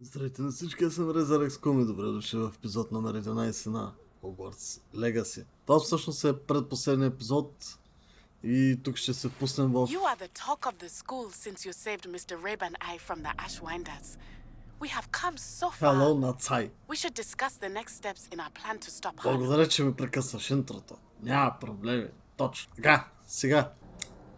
Здравейте на всички, аз съм Резарекс Ком и добре дошли в епизод номер 11 на Hogwarts Legacy. Това всъщност е предпоследния епизод и тук ще се впуснем в... You are the talk of the school since you saved Mr. Reb and I from the Ashwinders. We have come so far. Hello, Нацай. We should discuss the next steps in our plan to stop her. Благодаря, че ми прекъсваш интрото. Няма проблеми. Точно. Така, сега.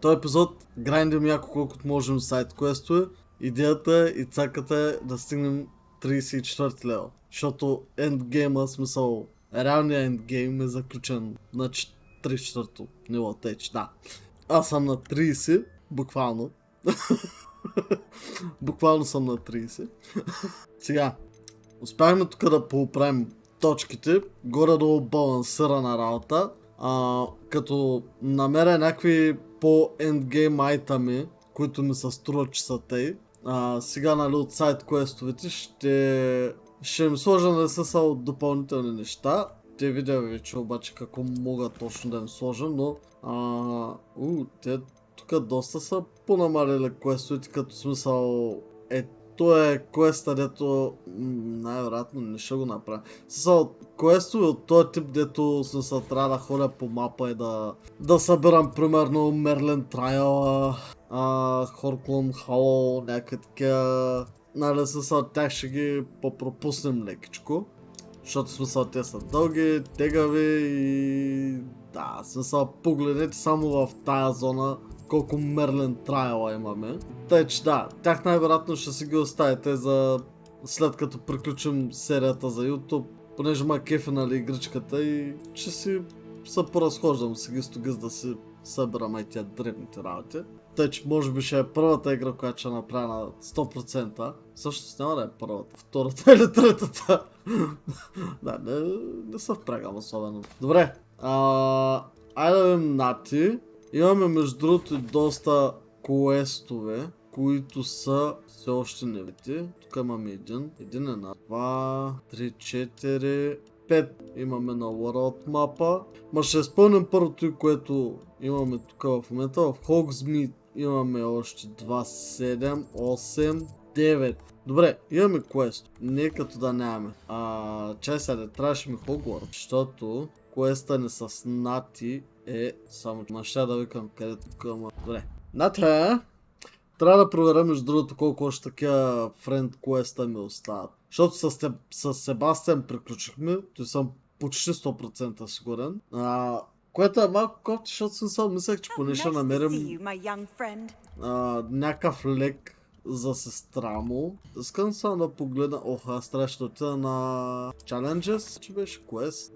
Този епизод грайндим яко колкото можем сайт квестове. Идеята и цаката е да стигнем 34 левел. Защото ендгейма, смисъл, реалният ендгейм е заключен на 34-то ниво теч, да. Аз съм на 30, буквално. Буквално съм на 30. Сега, успяхме тук да поправим точките, горе-долу балансирана работа, като намеря някакви по-ендгейм айтами, които ми се струват, че са тъй. Сега, нали, от сайт квестовете ще им сложа, нали, са от допълнителни неща. Те видя вече обаче какво мога точно да им сложа, но те тук доста са понамалили квестовете, като смисъл то е квеста, дето най-вероятно не ще го направя. Смисъл, квестове от този тип, дето смисъл трябва да ходя по мапа и да събирам примерно Мерлин Трайл, Хорклум Хало, някакви такива. Нали, смисъл, тях ще ги попропуснем лекичко. Защото смисъл те са дълги, тегави и... Да, смисъл, погледнете само в тая зона колко Мерлин Трайла имаме. Тъй, че да, тях най-вероятно ще си ги оставите за след като приключим серията за YouTube, понеже ма кефи, нали, игричката и ще си се поразхождам сега стогъс да си събирам и тия древните работи. Тъй, че може би ще е първата игра, която ще направя на 100%. Всъщност няма да е първата, втората или третата. Да, не се впрягам особено. Добре, айде да видим Нати. Имаме между другото и доста квестове, които са все още не видите. Тук имаме един е на 2, 3, 4, 5 имаме на World мапа. Ма ще изпълним първото, което имаме тук в момента. В Hogsmeade имаме още 2, 7, 8, 9. Добре, имаме квест. Не като да нямаме. Чай сега, трябваше ми Hogwarts, защото квеста ни с Нати е само ще да викам където към... Добре. Нати, трябва да проверя между другото колко още такива френд квеста ми остават. Защото с Себастиан приключихме, той съм почти 100% сигурен. Което е малко кофти, защото съм мислех, че поне ще намерим някакъв лек за сестра му. Искам само да погледна... аз трябваше да отида на Challenges, че беше квест.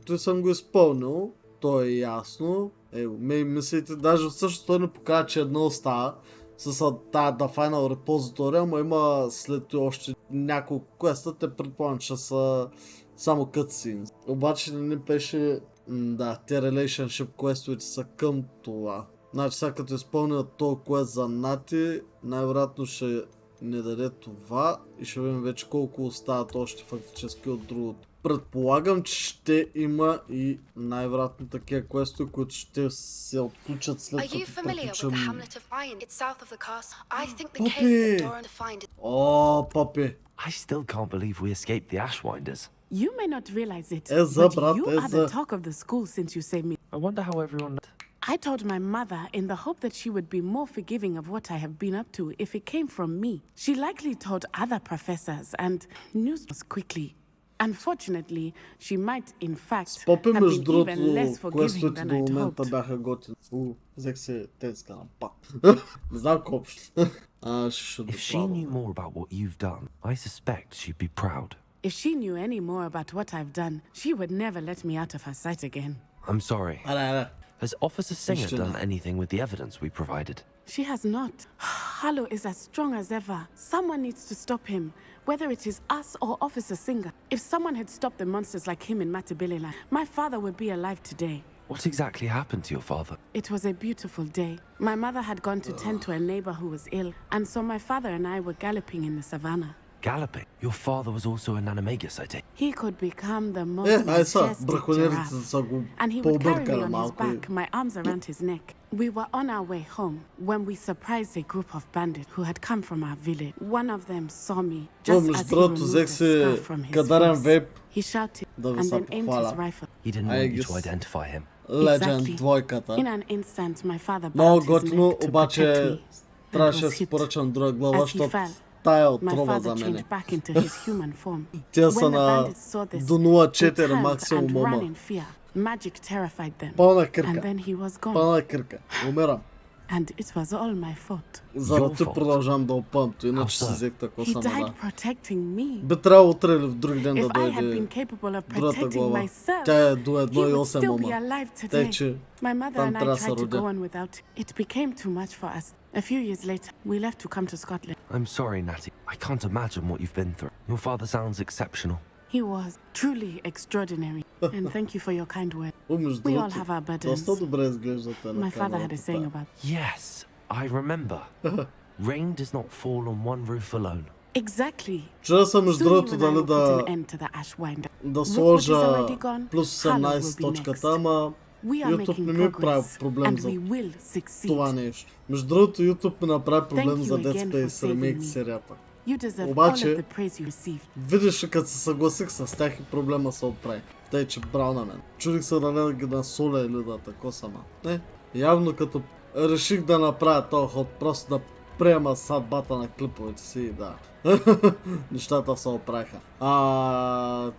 Той съм го изпълнил, то е ясно. Мислите, даже всъщност той не показва, че едно остава с тая да Final Repository, ама има след още няколко квеста, те предполагам, че са само cutscenes. Обаче не беше... Да, те relationship квестовете са към това. Значи сега като изпълня този квест за Нати, най-вероятно ще не даде това и ще видим вече колко остават още фактически от другото. Предполагам, че ще има и най-вероятно такива квестове, които ще се отключат след като приключим... Папи! О, папи! I still can't believe we escaped the Ashwinders. You may not realize it, Ezra, but you brate, are the Ezra. talk of the school since you saved me. I wonder how everyone... I told my mother in the hope that she would be more forgiving of what I have been up to if it came from me. She likely told other professors and knew quickly. Unfortunately, she might in fact have Попи, между been even другото, less forgiving квестовете than до I'd момента hoped. бяха готини. Взех се тенска на пак. Не знам колко общо. If she knew more about what you've done, I suspect she'd be proud. If she knew any more about what I've done, she would never let me out of her sight again. I'm sorry. Аре. Has Officer Singer Shouldn't done have. anything with the evidence we provided? She has not. Harlow is as strong as ever. Someone needs to stop him, whether it is us or Officer Singer. If someone had stopped the monsters like him in Matabilila, my father would be alive today. What exactly happened to your father? It was a beautiful day. My mother had gone to tend to a neighbor who was ill, and so my father and I were galloping in the savannah. Galloping? Your father was also an animagus, I take. He could become the most majestic браконьерите giraffe. са го And he would carry me пообъркали on his малко. back, my arms around his neck. We were on our way home when we surprised a group of bandits who had come from our village. One of them saw me just между as he другото, removed взех the си scarf from his кадарен face. вейп He shouted да ви and се then aimed his похваля. rifle. He didn't I want you to guess- identify him. Legend Exactly. двойката. In an instant, my father Много bowed his готино, neck to protect обаче me. трябваше да was си hit. поръчам друга глава, As he защото fell, тая е My отрова за father мене. changed back into his human form. Тя са When the на bandits saw this, до they 0,4 turned максимум and ran ума. in fear. Magic terrified them. Пълна And кърка. then he was gone. Пълна кърка. Умирам. And it was all my fault. Заради fault. продължавам да опъм, то иначе How си so? взех тако He само died да. protecting me. Би трябвало утре или в други ден да If I had дойде been capable of другата protecting глава. myself, Тя е до he would 1,8 still be ума. alive Тъй, today. че My mother там and I трябва да се tried to родя. go on without it. It became too much for us. A few years later, we left to come to Scotland. I'm sorry, Natty. I can't imagine what you've been through. Your father sounds exceptional. He was truly extraordinary. And thank you for your kind word. Между We all другото, have our burdens. доста добре изглеждате на My father had a камерата. saying about Yes, I remember. Rain does not fall on one roof alone. exactly. Чудя се между Soon you другото and I дали will put an да, end to the Ashwinder. да Rookwood is сложа already gone. плюс Harlow 18 will be точката, next. ама We are YouTube making не ми прави progress, проблем and за we will succeed. това нещо. Между другото, YouTube ми направи проблем Thank you за Dead again Space for saving Remake me. серията. You deserve Обаче- all of the praise you received. Видиш ли, като се съгласих с тях и проблема се оправи. Тъй, че брал на мен. Чудих се да не ги насоля или да тако сама. Не, явно като реших да направя този ход, просто да приема съдбата на клиповете си и да. Нещата се оправиха.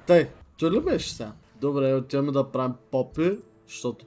Тъй, че ли беше сега? Добре, отиваме да правим попи, защото...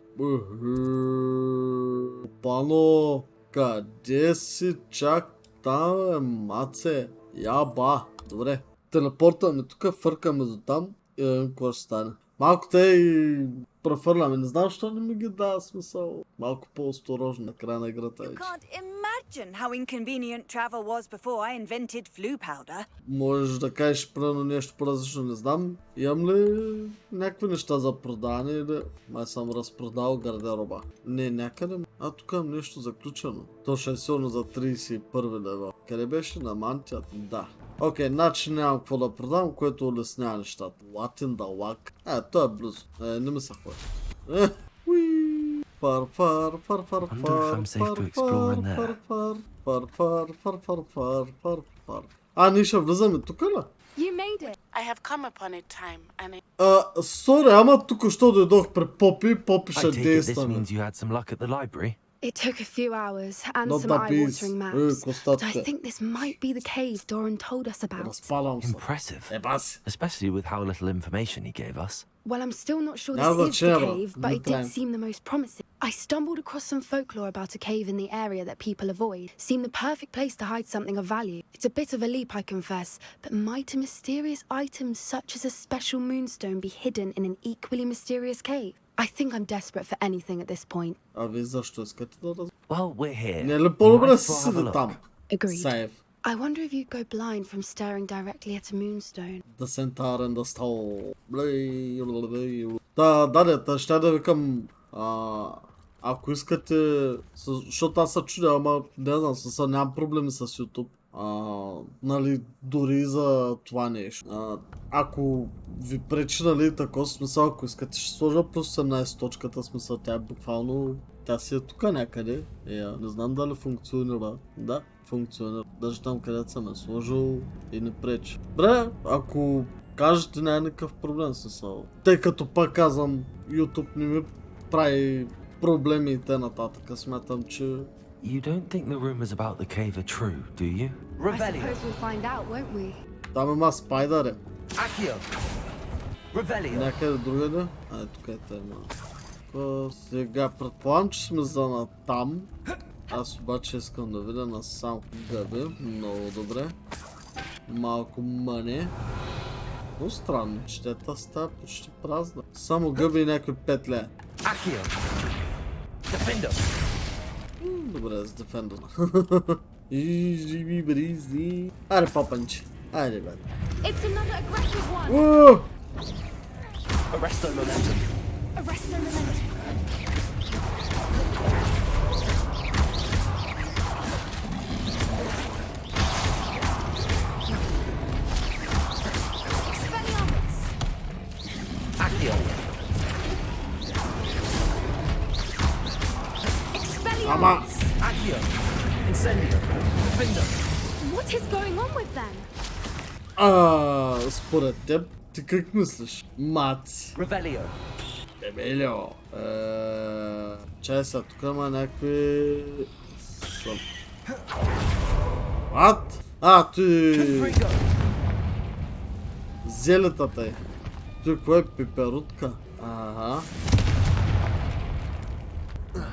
Пано, къде си чак там, маце? Яба. Добре. Телепортваме тук, фъркаме до там и да видим какво ще стане. Малко те и префърляме. Не знам, защо не ми ги дава смисъл. Малко по-осторожно на края на играта. You вече. can't imagine how inconvenient travel was before I invented flu powder. Можеш да кажеш примерно нещо по-различно, не знам. Имам ли някакви неща за продаване или... Май съм разпродал гардероба. Не, някъде. Тук имам нещо заключено. То ще е силно за 31 лева. Къде беше? На мантията? Да. Окей, значи нямам какво да продам, което улеснява нещата. Латин да лак. То е близо. Не ми се хваща. Фар, фар, фар, фар, Wonder if фар, I'm safe to фар, explore in фар, there. фар, фар, фар, фар, фар, фар, фар, фар. Ние ще влизаме тук ли? You made it. I have come upon a time, and I... Сори, ама тук що дойдох при Попи, Попи I ще take it this действаме. means you had some luck at the library. It took a few hours and Not some that beast. eye-watering maps, but I Костатка. think this might be the cave Doran told us about. Разпадам се. Impressive. Баси. Especially with how little information he gave us. Well, I'm still not sure Now this is the the chair, cave, but it did time. seem the most promising. I stumbled across some folklore about a cave in the area that people avoid. Seemed the perfect place to hide something of value. It's a bit of a leap, I confess, but might a mysterious item such as a special moonstone be hidden in an equally mysterious cave? I think I'm desperate for anything at this point. Вие защо искате да раз... Well, we're here. Не е ли по-добре да Might си as well have a седи look. там? Agreed. Сейф. I wonder if you'd go blind from staring directly at a moonstone. The centaur and the stone. Да, ще да викам... Ако искате... Защото аз се чудя, ама не знам, нямам проблеми с YouTube. Нали, дори за това нещо. Ако ви пречи, нали, такова смисъл, ако искате, ще сложа плюс 18 точката, смисъл, тя е буквално... Тя си е тук някъде. Не знам дали функционира. Да, функционира. Даже там, където съм е сложил и не пречи. Добре, ако кажете, няма никакъв проблем смисъл. Тъй като пак казвам, YouTube не ми прави проблеми и т.н. Смятам, че... You don't think the rumors about the cave are true, do you? I suppose we'll find out, won't we? Там има спайдаре. Accio! Revelio! Някъде другаде? Тук е тема. Сега предполагам, че сме за натам. Аз обаче искам да видя насам гъби. Много добре. Малко мъне. Много странно, че тя става почти празна. Само гъби и някакви петля. Accio! Defender! Добре, с дефендър. Айде, папанче. Айде, бе. It's another aggressive one! Arresto momentum! Arresto momentum! Incendio. Defender. What is going on with them? Според теб, ти как мислиш? Маци. Revelio. Емелио. Чай сега, тук има някакви... What? Ти... Confringo. Зелетата е. Той кое е пеперутка? Ага.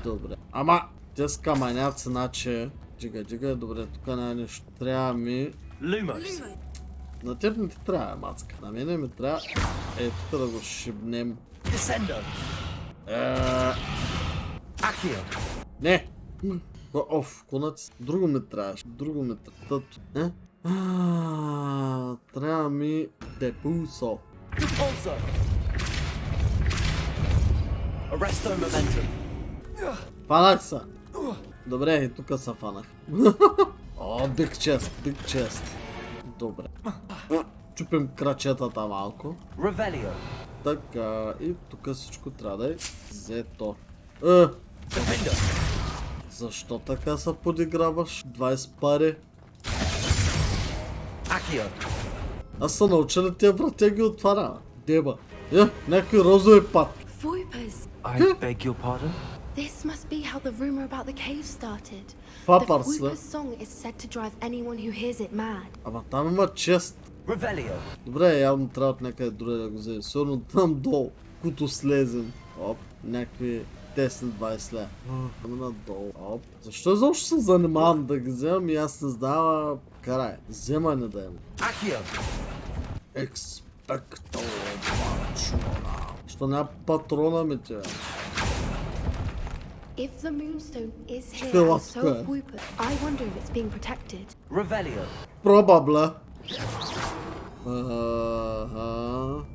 Добре. Ама, те с камъняци, значи... Джига, добре, тук няма нещо. Трябва ми... Lumos. На теб не ти трябва, мацка. На мене ми трябва... тук да го шибнем. Descendo. Accio. Не! Конец. Друго ми трябваше. Тъто. Трябва ми Depulso. Repulso. Arresto momentum. Фанах се. Добре, и тук се фанах. Big chest. Добре. Чупим крачетата малко. Revelio. Така, и тук всичко трябва да е взето. Defender. Защо така се подиграваш? 20 пари. Accio. Аз съм научил да тия врата ги отваря. Деба. Някакви розови пат. Foipers. I beg your pardon? This must be how the rumor about the cave started. The Фапарс, Foipers song is said to drive anyone who hears it mad. Ама там има чест. Revelio. Добре, явно трябва от някъде друга да го вземе. Сигурно там долу, като слезем. Някакви тесни 20 лева. Там надолу. Защо изобщо се занимавам да ги вземам и аз не знам, карай. Вземане да има. Accio. Експекто патрона. Що няма патрона ми тя? If the moonstone is here Fill and up so there. Foipers, I wonder if it's being protected. Revelio. Пробабла.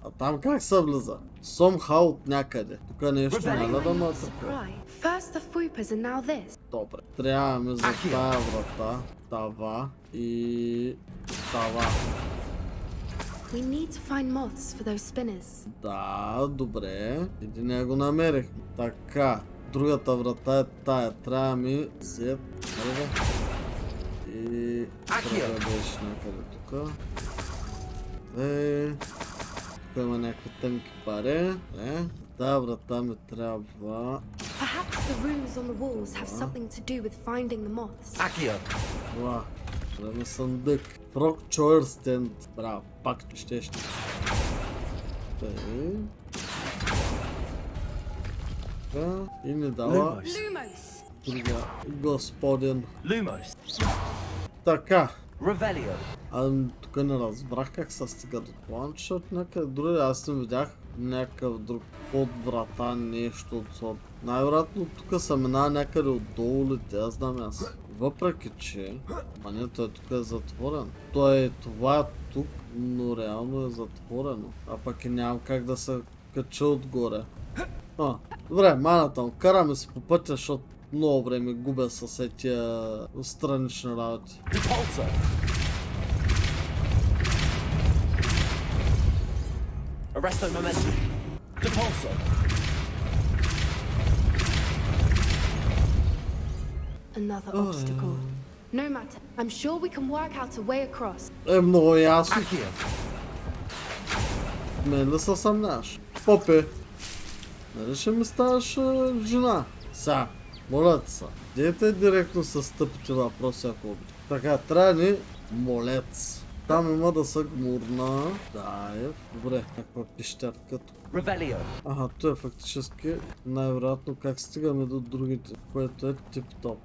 А там как се влиза? Somehow от някъде. Тук нещо няма да ма така. Right. First the Foipers and now this. Добре. Трябва ми за тая врата. Това и... това. We need to find moths for those spinners. Да, добре. Един го намерих. Така. Другата врата е тая. Трябва ми Z. И... трябва беше някъде тук. Тук има някакви тънки пари. Тая врата ми трябва... Perhaps the runes on the walls have something to do with finding the moths. Accio. Това. Време съндък. Frog Choir Stand. Браво. Пак ще. Така. И ни дава Lumos. друга. Господин. Lumos. Така. Revelio. Тук не разбрах как се стига до план, защото някъде други аз не видях някакъв друг под врата, нещо от сорта. Най-вероятно тук се минава някъде отдолу ли, те знам аз. Въпреки че, мането тук е затворен. Това е тук, но реално е затворено. А пък и нямам как да се кача отгоре. Добре, маната, караме се по пътя, защото много време губя с тия странични работи. Repulso. Arresto momentum. Repulso. Another obstacle. No matter. I'm sure we can work out a way across. Много ясно. Accio. Мен да се съмняваш. Попе. Нали ще ми ставаш жена? Са. Моля ти са. Дайте директно с тъпите въпроси, ако обича. Така, трябва ни молец. Там има да са гмурна. Добре, някаква пищярка тук. Revelio. То е фактически най-вероятно как стигаме до другите, което е тип-топ.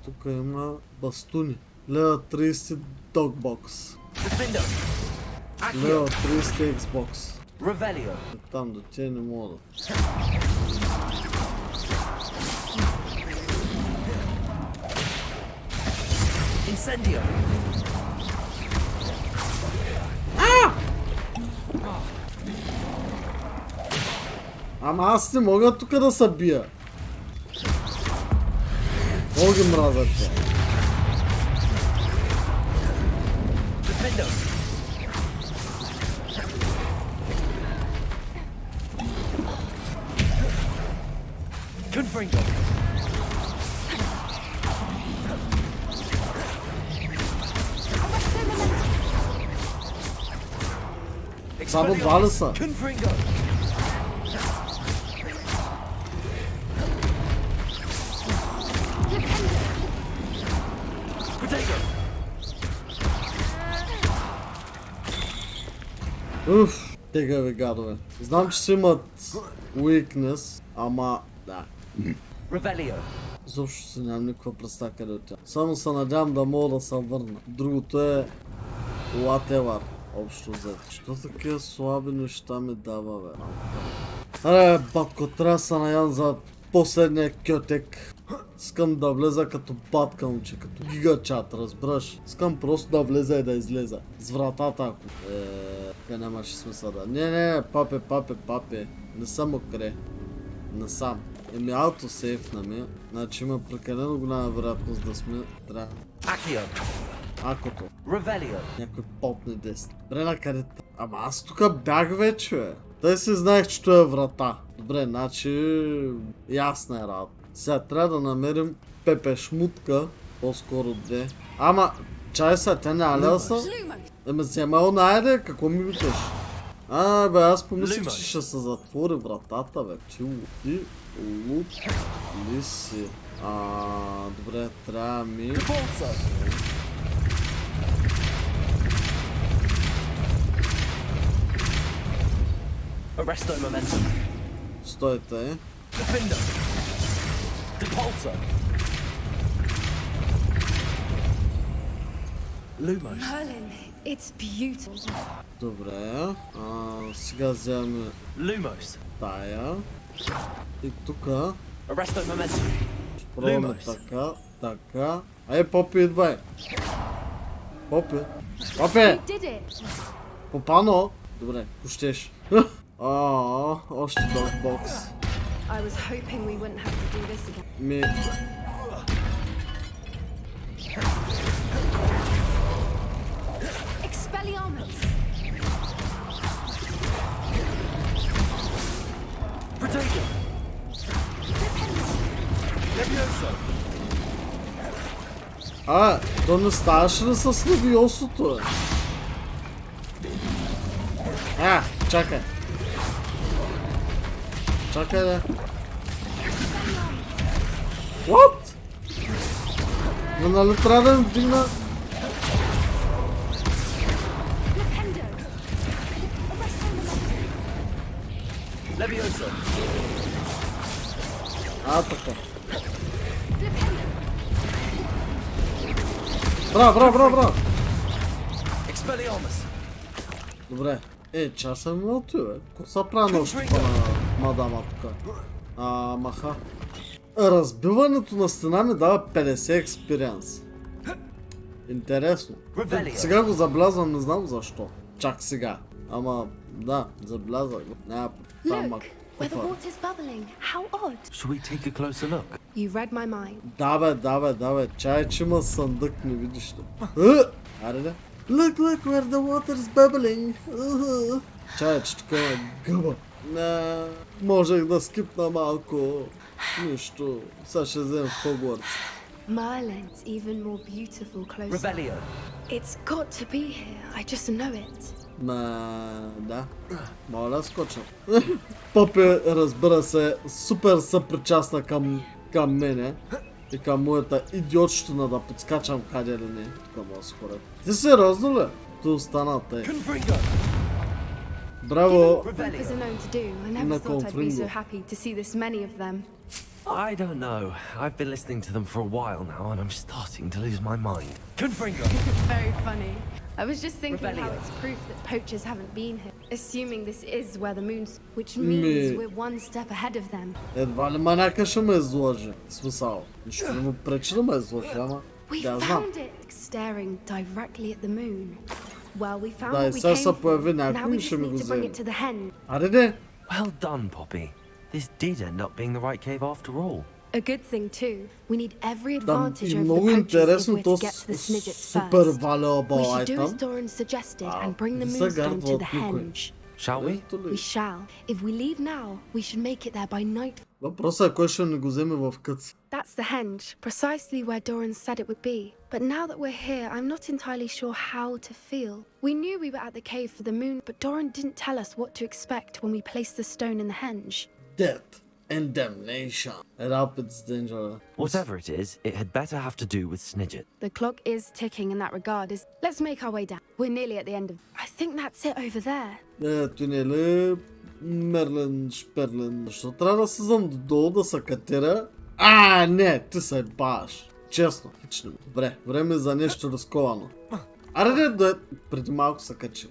Тук има бастуни. Лева 30 догбокс. Defender. Лева Accio. 30 Xbox. Revelio. Там до тия не мога да. Incendio. Ама аз не мога тук да се бия. Много ги мразят тя. Defender. Confringo. Само два ли са? Confringo. Уф, тегави гадове. Знам, че си имат weakness, ама да. Revelio. Защо си нямам никаква представа къде от тя. Само се надявам да мога да се върна. Другото е whatever. Общо взето. Що такива слаби неща ми дава, бе? Аре, батко, трябва да се наям за последния кьотек. Искам да влеза като батка, момче, като гигачат, разбираш? Искам просто да влеза и да излеза. С вратата, ако... Къде нямаше смисъл да... Не, папе. Не съм окре. Не сам. Еми аутосейф на ми. Значи има прекалено голяма вероятност да сме... Трябва... Accio. Акото. Revelio. Някой попне 10. Добре, на къде? Ама аз тук бях вече, бе. Тъй си знаех, че това е врата. Добре, значи... Ясна е работа. Сега трябва да намерим пепешмутка. По-скоро де. Ама, чай са, тя няма ли да са? Еми си имал найде, какво ми викаш? Бе, аз помислих, че ще се затвори вратата, бе. Ти лут ли си? Добре, трябва ми... Arresto momentum. Стойте. Defender. Depulsor. Lumos. Merlin, it's beautiful. Добре. Сега вземем Lumos. тая. И тука. Arresto momentum. Пробваме Lumos. така. Попи, идвай. Попи. We did it. Попано. Добре, пущеш. Още догбокс. I was hoping we wouldn't have to do this again. Ми... Expelliarmus. Protego. Levioso. То не ставаше ли с левиосото, чакай. Чакай, да. What? Но нали трябва да им вдигна? Levioso. Така. Браво. Expelliarmus. Добре. Часа ми мълти, бе. Ко са прави нощ на мадама тук? Маха. Разбиването на стена ми дава 50 експириенс. Интересно. Сега го забелязвам, не знам защо. Чак сега. Ама, да, забелязвах го. Няма там Where the water's bubbling. How odd. Should we take a closer look? You read my mind. Да, бе. Чай, че има съндък, не видиш ли. Аре, да. Look, where the water's bubbling. Чай, че тук е гъба. Можех да скипна малко. Нищо. Сега ще вземем в Hogwarts. Merlin's even more beautiful closer. Revelio. It's got to be here. I just know it. Да. Моля да скоча. Попи, разбира се, супер съпричастна към мене и към моята идиотщина да подскачам къде ли не. Тук мога да се хоря. Ти сериозно ли? Ти остана тъй. Браво! Reapers are known to do. I never thought I'd be so happy to see this many of them. I don't know. I've been listening to them for a while now, and I'm starting to lose my mind. Confringo. Very funny. I was just thinking how it's proof that poachers haven't been here. Assuming this is where the moon's, which means we're one step ahead of them. Едва ли маняка ще ме изложи. Смисъл. Нищо не му пречи да ме изложи, ама... We Да, знам. found it staring directly at the moon. Well, we found Да, what и we сега came се for. появи Now някой we и ще just ми го need to bring вземе. it to the hen. Аре де! Well done, Poppy. This did end up being the right cave after all. A good thing too. We need every Там advantage и over the много poachers if интересно, we're то to get to the Snidgets супер first. valuable We should do as item. Doran suggested and bring the Сега moonstone to the никой. henge. Shall we? Ето We ли? shall. If we leave now, we should make it there by night. Въпросът е кой ще ни го вземе в къц. That's the henge, precisely where Doran said it would be. But now that we're here, I'm not entirely sure how to feel. We knew we were at the cave for the moon, but Doran didn't tell us what to expect when we placed the stone in the henge. Death and damnation. Rapids danger. Whatever it is, it had better have to do with Snidget. The clock is ticking in that regard. Let's make our way down. We're nearly at the end of... I think that's it over there. Ето не ли Мерлин Шперлин. Защо трябва да слизам додолу да се катера? Не, ти се баш. Честно, хичнем. Добре, време за нещо рисковано. Аре, преди малко се качи.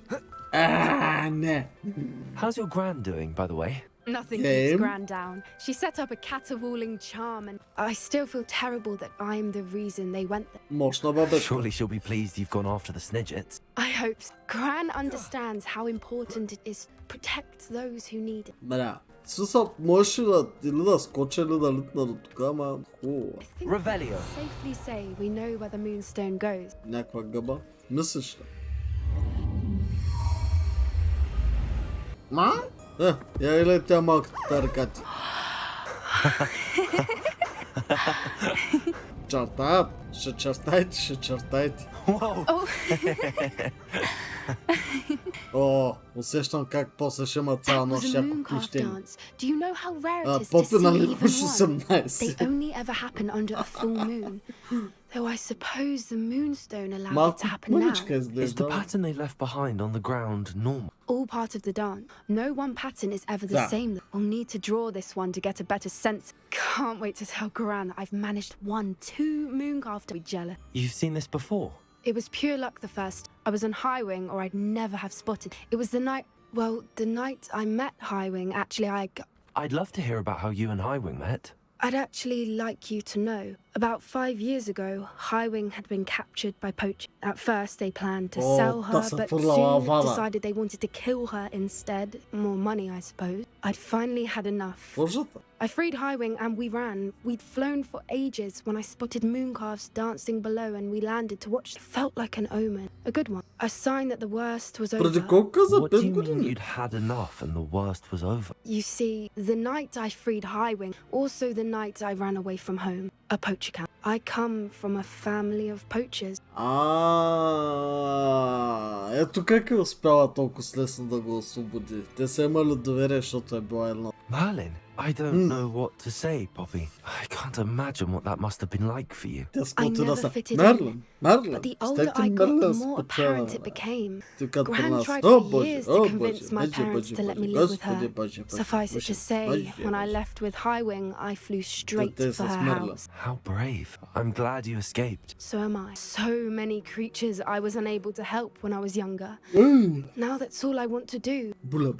Не. How's your gran doing, by the way? Nothing keeps Gran down. She set up a caterwauling charm and I still feel terrible that I'm the reason they went there. Мощна бабетка. Surely she'll be pleased you've gone after the Snidgets. I hope so. Gran understands how important it is to protect those who need it. Бля, смисъл, можеш ли да скоча или да литна до тук, ама хубаво. I think Revelio. we can safely say we know where the moonstone goes. Някаква гъба. Мислиш ли? Я или тя малката таркати. Чертаят, ще чертайте. О, усещам как после ще има цяла That was нощ a яко mooncalf пищени. dance. Do you know how rare it is to Попи see нали even уж one? 18. They only ever happen under a full moon. Though I suppose the moonstone allowed it Малко to happen мъничка now. Is the изглежда. pattern they left behind on the ground normal? All part of the dance. No one pattern is ever the Yeah. same. We'll need to draw this one to get a better sense. Can't wait to tell Gran that I've managed 2 mooncalf to be jealous. You've seen this before? It was pure luck the first. I was on Highwing or I'd never have spotted. It was the night, well, the night I met Highwing. Actually, I'd love to hear about how you and Highwing met. I'd actually like you to know. About 5 years ago, Highwing had been captured by poachers. At first, they planned to sell her, that's a but full soon lavada. decided they wanted to kill her instead. More money, I suppose. I'd finally had enough. Лъжата. I freed Highwing and we ran. We'd flown for ages when I spotted mooncalves dancing below and we landed to watch. It felt like an omen. A good one. A sign that the worst was Преди over. колко каза? What do 5 you mean години? you'd had enough and the worst was over? You see, the night I freed Highwing, also the night I ran away from home. A poacher camp. I come from a family of poachers. Ето как е успяла толкова лесно да го освободи. Те са имали доверие, защото е била едно. Merlin? I don't know what to say, Poppy. I can't imagine what that must have been like for you. Тя I скоти да never са. fitted Мерлин, Мерлин. But the older I got, the more apparent it became. Gran tried for years to convince my parents to let me live with her. Suffice it to say, when I left with Highwing, I flew straight for her house. How brave. I'm glad you escaped. So am I. So many creatures I was unable to help when I was younger. Now that's all I want to do. Буля.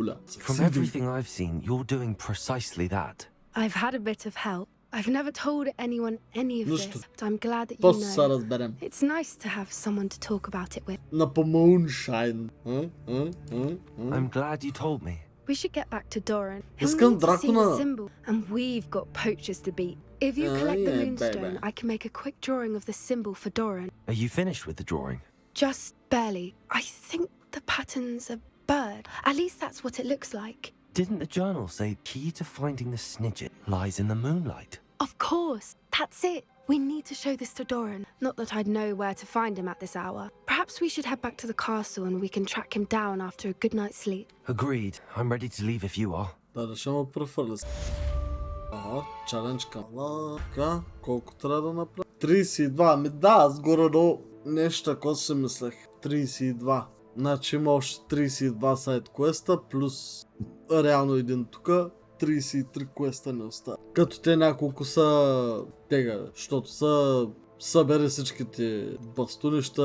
From everything I've seen, you're doing precisely that. I've had a bit of help. I've never told anyone any of Нищо. this, but I'm glad that you После се know. разберем. It's nice to have someone to talk about it with. На Moonshine. I'm glad you told me. We should get back to Doran. He'll Искам need to see the дракона. symbol, and we've got poachers to beat. If you collect the yeah, moonstone, baby. I can make a quick drawing of the symbol for Doran. Are you finished with the drawing? Just barely. I think the pattern's a bird. At least that's what it looks like. Didn't the journal say key to finding the Snidget lies in the moonlight? Of course. That's it. We need to show this to Doran. Not that I'd know where to find him at this hour. Perhaps we should head back to the castle and we can track him down after a good night's sleep. Agreed. I'm ready to leave if you are. Да решим префърли. Чалендж към. Така, колко трябва да направя? 32. Ами да, аз горе-долу нещо, което си мислех. 32. Значи има още 32 сайт квеста, плюс реално един тука. 33 квеста не остава. Като те няколко са тега, защото са събери всичките бастунища,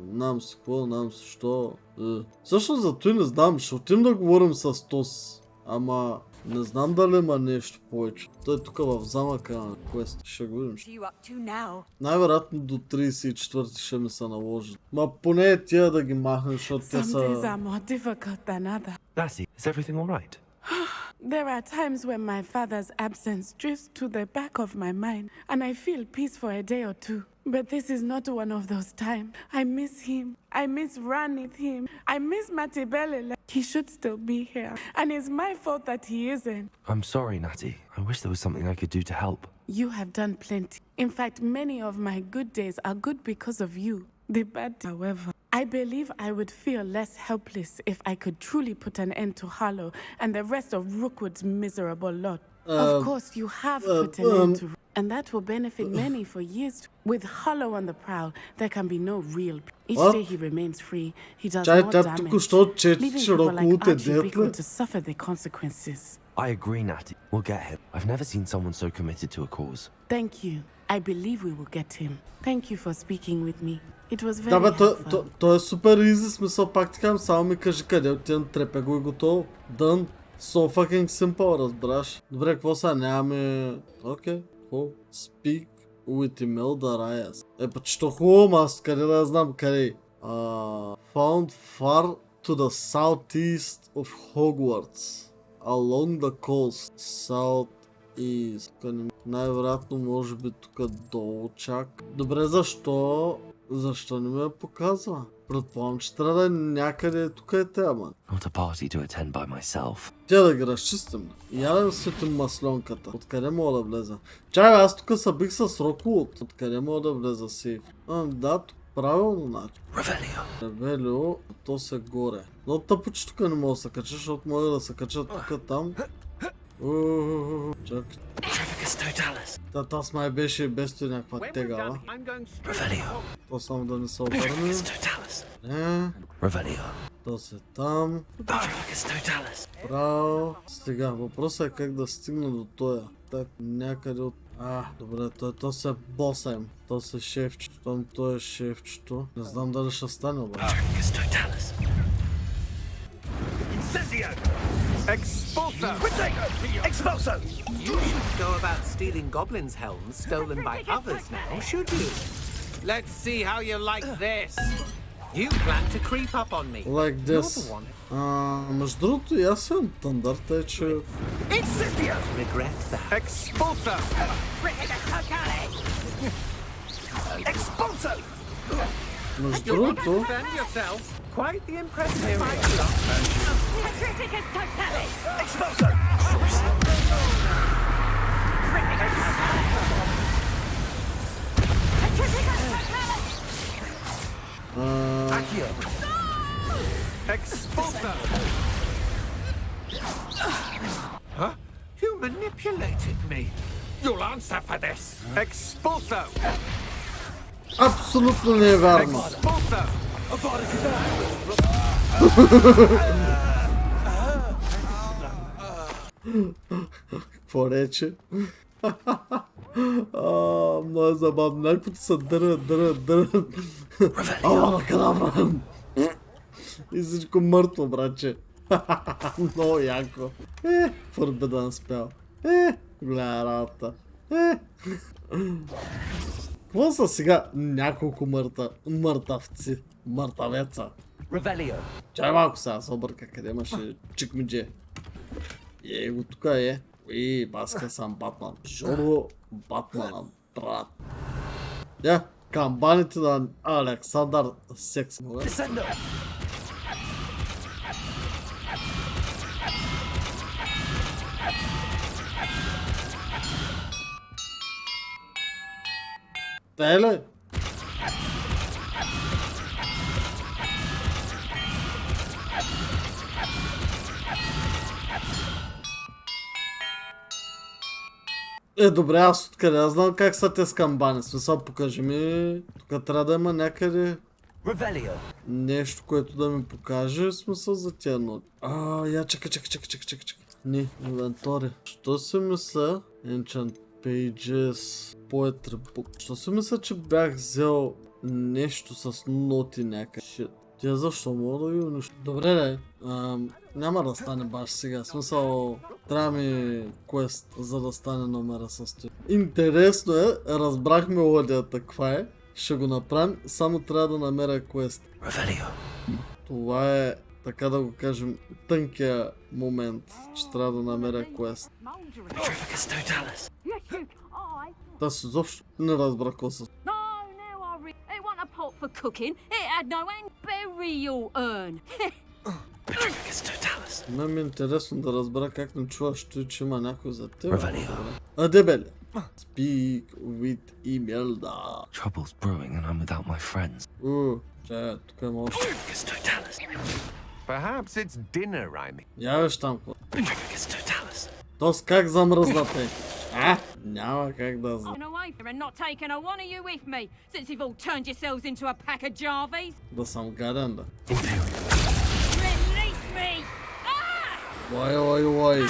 нам си какво, нам си що. Също за той не знам, ще отим да говорим с Тос, ама не знам дали има нещо повече. Той е тук в замъка на квест, ще го видим. What are you up to now? Най-вероятно до 34 ще ми се наложи. Ма поне тия да ги махнем, защото те Some days са... are more difficult than others. Lassie, is everything all right? There are times when my father's absence drifts to the back of my mind and I feel peace for a day or two. But this is not one of those times. I miss him. I miss running with him. I miss Matibele. He should still be here. And it's my fault that he isn't. I'm sorry, Natty. I wish there was something I could do to help. You have done plenty. In fact, many of my good days are good because of you. The bad, however, I believe I would feel less helpless if I could truly put an end to Harlow and the rest of Rookwood's miserable lot. Of course, you have put an end to, and that will benefit many for years. With Harlow on the prowl, there can be no real. Each day he remains free, he does more damage, leaving people like Archie Rico to suffer the consequences. I agree, Natty. We'll get him. I've never seen someone so committed to a cause. Thank you. I believe we will get him. Thank you for speaking with me. It was very Да, бе, helpful. то е супер изи, смисъл, пак ти казвам, само ми кажи къде отивам, трепя го и готово. Done. So fucking simple, разбираш. Добре, какво сега? Нямаме... Окей, хубаво. Speak with Imelda Reyes. Па че то хубаво, аз къде да я знам, къде? Found far to the southeast of Hogwarts. Along the coast. Southeast. Най-вероятно може би тук долу чак. Добре, защо? Защо не ме я показва? Предполагам, че трябва да е някъде тук е тема. Not a party to attend by myself. Тя да ги разчистим. Я да светим маслонката. Откъде мога да влеза? Чай, аз тук събих с Роквуд. Откъде мога да влеза сейф? Да, тук правилно начин. Ревелио, то се горе. Но тъпо, че тук не мога да се кача, защото мога да се кача тук там. Чакай. Таз май беше без той някаква тегава. То само да не се обърне. То се там. Браво. Сега, въпросът е как да стигна до тоя. Так, някъде от... добре, то се босаем. То се шефчето. Том то е шефчето. Не знам дали ще стане обаче. Expulso! Expulso! You shouldn't go about stealing goblins' helms stolen by others now, should you? Let's see how you like this. You plan to creep up on me. Like this. Между другото и аз имам стандарта е, че... Incipio! Regret that. Expulso! Expulso! Между другото... Quite the impressive. Expulso! Expulso! Huh? You manipulated me. You'll answer for this. Expulso! Абсолютно не е вярно. Expulso! Какво рече? Много е забавно. Някаквото се дърят. Кадабра! И всичко мъртво, братче. Много яко. Фърбедан спял. Голяма работа. Какво са сега няколко мъртавци? Мъртавеца. Чай малко сега, се обърка, къде имаше чикмидже. Его тук е. Баска съм Батман. Жоро Батмана, брат. Камбаните на Александър Секс. Теле! Добре, аз откъде? Аз знам как са те с камбани. Смисъл, покажи ми. Тук трябва да има някъде нещо, което да ми покаже. Смисъл за тия ноти. Чакай. Не, инвентори. Що си мисля? Ancient Pages, Poetry Book. Що си мисля, че бях взел нещо с ноти някъде? Shit. Тя защо мога да ги унища? Добре, няма да стане баш сега. В смисъл, трябва ми квест, за да стане номера с това. Интересно е, разбрах мелодията каква е. Ще го направим, само трябва да намеря квест. Това е така да го кажем, тънкия момент, че трябва да намеря квест. Аз изобщо не разбрах какво са. Мен ми е интересно да разбера как не чуваш той, че има някой за теб. А дебеле! Speak with Imelda. Trouble's brewing and I'm without my friends. Тук има още. Perhaps it's dinner, I mean. Явеш там какво. Тоест как замръзна те? Няма как да знам. Да съм гаден, да. Ой.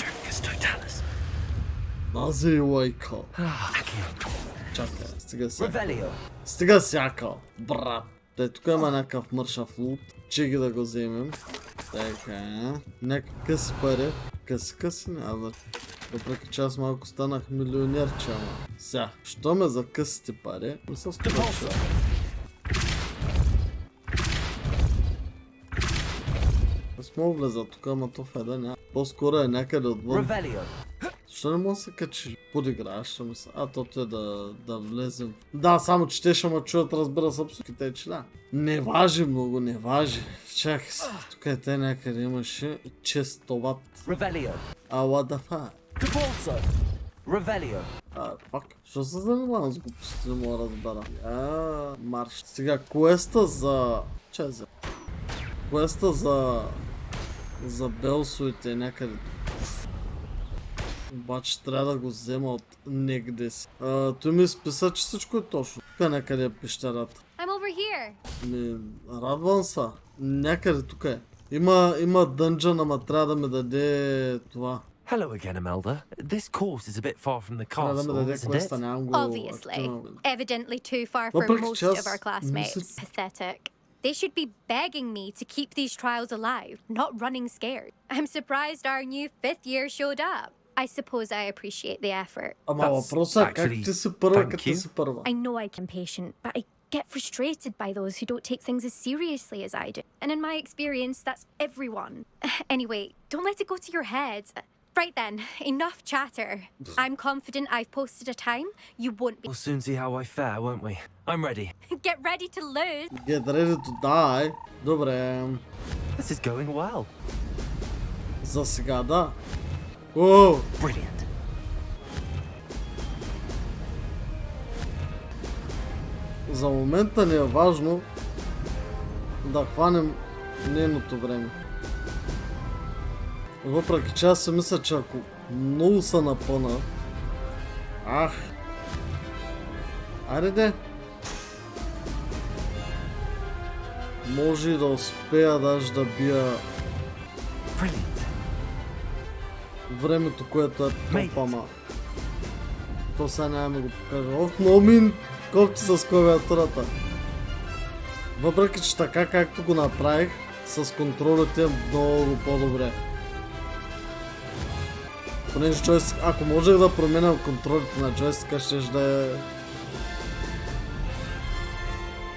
Нази лойка. Чакай, стига сяка, брат. Тук има някакъв мършав лут. Чеки да го вземем. Така, някакви къси пари. Къси, няма. Въпреки че аз малко станах милионер, чама. Сега, що ме за късите пари? Не се спрашва. Не сме влеза тук, ама то феда няма. По-скоро е някъде отвън. Защо не мога да се качи? Подиграеш, ще мисля. То е да влезем. Да, само че те ще ме чуят, разбира се, абсолютно че да. Не важи много, не важи. Чакай се, тук е те някъде имаше честоват. What the fuck? Фак. Що се занимавам с глупости, не мога да разбера. Марш. Сега, квеста за... Квеста за белсовете някъде. Обаче трябва да го взема от негде си. Той ми изписа, че всичко е точно. Тук някъде е пещерата. Радвам се. Някъде тук е. Има дънджън, ама трябва да ми даде това. Hello again, Imelda. This course is a bit far from the castle, isn't it? Obviously. Evidently too far for most of our classmates. Pathetic. They should be begging me to keep these trials alive, not running scared. I'm surprised our new 5th year showed up. I suppose I appreciate the effort. Ама въпросът е как ти си първа, като ти си първа. I know I'm impatient, but I get frustrated by those who don't take things as seriously as I do. And in my experience, that's everyone. Anyway, don't let it go to your head. Right then, enough chatter. I'm confident I've posted a time. You won't be. We'll soon see how I fare, won't we? I'm ready. Get ready to lose. Get ready to die. Добре. This is going well. За сега, да. Оу! Brilliant. За момента ни е важно да хванем нейното време. Въпреки че аз си мисля, че ако много са напъна... Айде де! Може и да успея даже да бия... времето, което е топ, то сега няма да го покажа. Много ми кофти с клавиатурата. Въпреки че така както го направих, с контролите е много по-добре. Понеже джойстик, ако можех да променям контролите на джойстика, ще да е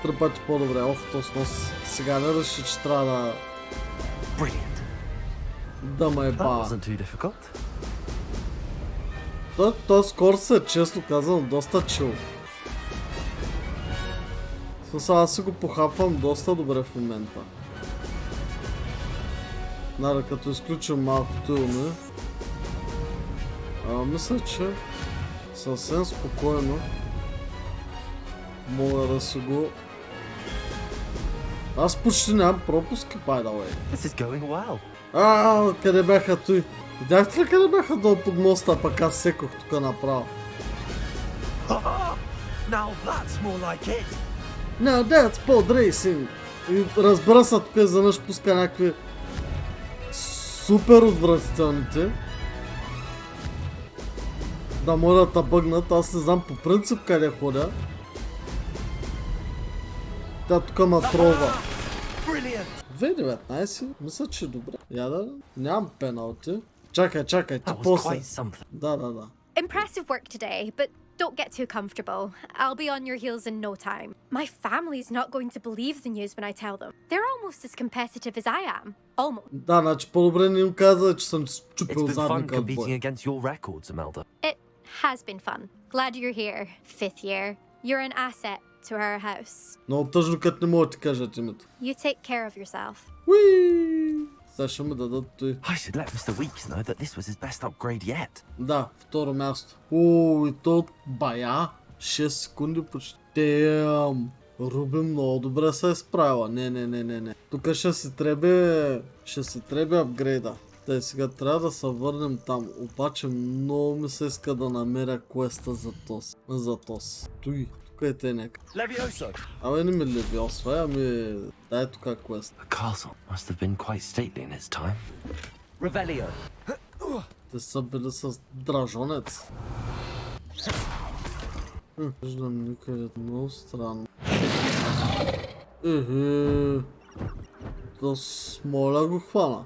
3 пъти по-добре. То снос. Сега не реши, че трябва да... Да ме е ба. Този скорс е, често казвам, доста чил. Аз си го похапвам доста добре в момента. Като изключим малко тилно. Мисля, че съвсем спокойно мога да си го... Аз почти нямам пропуски, by the way. Къде бяха той? Видяхте ли къде бяха долу под моста, пък аз секох тук направо? Now that's pod racing. И разбира се, тук изведнъж пуска някакви супер отвратителните. Да могат да бъгнат, аз не знам по принцип къде ходя. Тя тук ма трова. 2019, мисля, че е добре. Нямам пеналти. Чакай, ти после. Да. Impressive work today, but don't get too comfortable. I'll be on your heels in no time. My family's not going to believe the news when I tell them. They're almost as competitive as I am. Almost. Да, значи по-добре не им каза, че съм It's чупил been fun задника от competing бой. against your records, Imelda. It has been fun. Glad you're here, 5th year. You're an asset to our house. Много тъжно, като не мога да ти кажат името. You take care of yourself. Уи! Сега ще ме дадат той. I should let Mr. Weeks know that this was his best upgrade yet. Да, второ място. О, и то от бая. 6 секунди почти. Тем. Руби много добре се е справила. Не. Тук ще се треби апгрейда. Те сега трябва да се върнем там. Обаче много ми се иска да намеря квеста за тос. Той. Тук е те някак. Levioso! Абе не ми левиосва, ами дай тук квест. The castle must have been quite stately in its time. Revelio! Те са били с дражонец. Виждам никъде, много странно. Да смоля го хвана.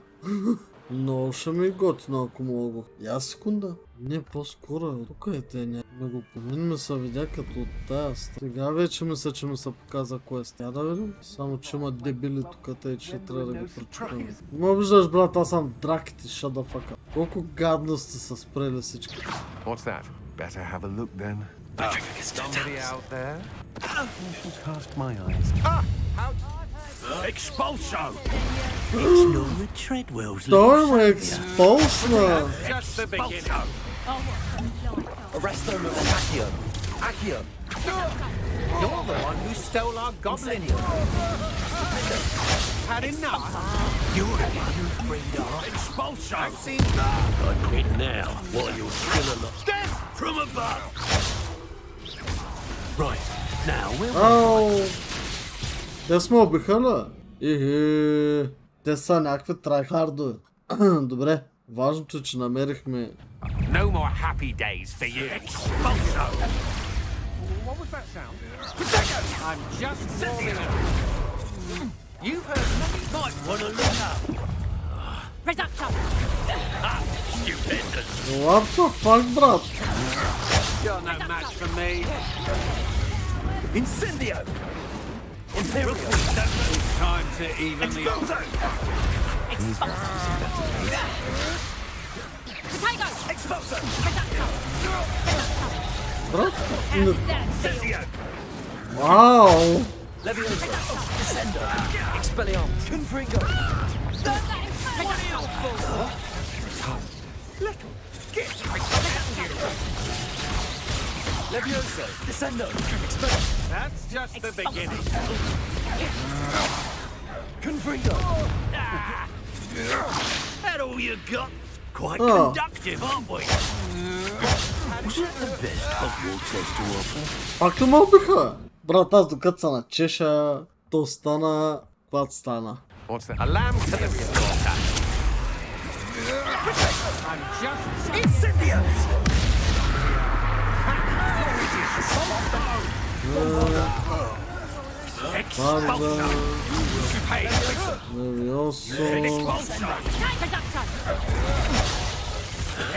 Много ще ми е готино, ако мога. Я секунда. Не, по-скоро е. Тук е те някакви го помин ми се видя като от тая. Сега вече мисля, че ми се показа квест. Я да видим. Само, че има дебили тук, тъй че трябва да го прочукаме. Но виждаш, брат, аз съм драките, shut the fuck up. Колко гадности са спрели всички. What's that? Better have a look then. Somebody out there? Cast my eyes. Expulso! Ignore the treadwells. Той ме експулсна. Just the beginning. Arrest them with Accio! Accio! You're the one who stole our goblin. Had enough? You're the one who freed our... Expulso! I've seen I quit now, while you're still alive. death From above! Right, now we'll... Ау! Те сме убиха ли? Те са някакви трайхардове. Добре, важното е, че намерихме... No more happy days for you. Expulso! What was that sound? I'm just warming up. You've heard nothing. Might want to look up. Reducto! Stupendous. What the fuck, брат? You're no match for me. Incendio! Imperial! Time to even the odds. Potato! Expulso! Брат? Вау! Levioso! Descendo! Expelliarmus! Confringo! Levioso! Descendo! Expelliarmus! That's just the beginning. Confringo! That all you got? Quite Oh. conductive, aren't we? Was that the best Hogwarts has to offer? Пак ли ме убиха? Брат, аз докато се начеша, то стана... Когато стана? What's that? A lamb to the slaughter. I'm just... Incendios! Барда... Левиосо...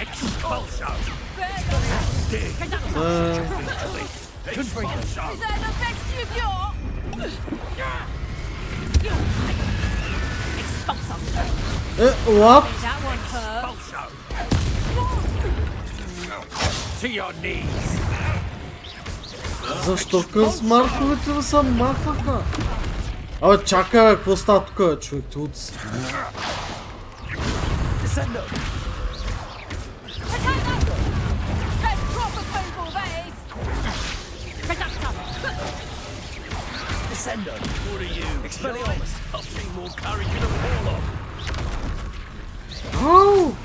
Expulso! Confringo! What? Expulso! To your knees! Защо към смарковете да се махнаха? Абе, чакай, бе, какво става тук, бе, човек? Тут си. Descendo! Descendo! What are you? Expelliarmus! I've seen more courage in a warlock. Ау!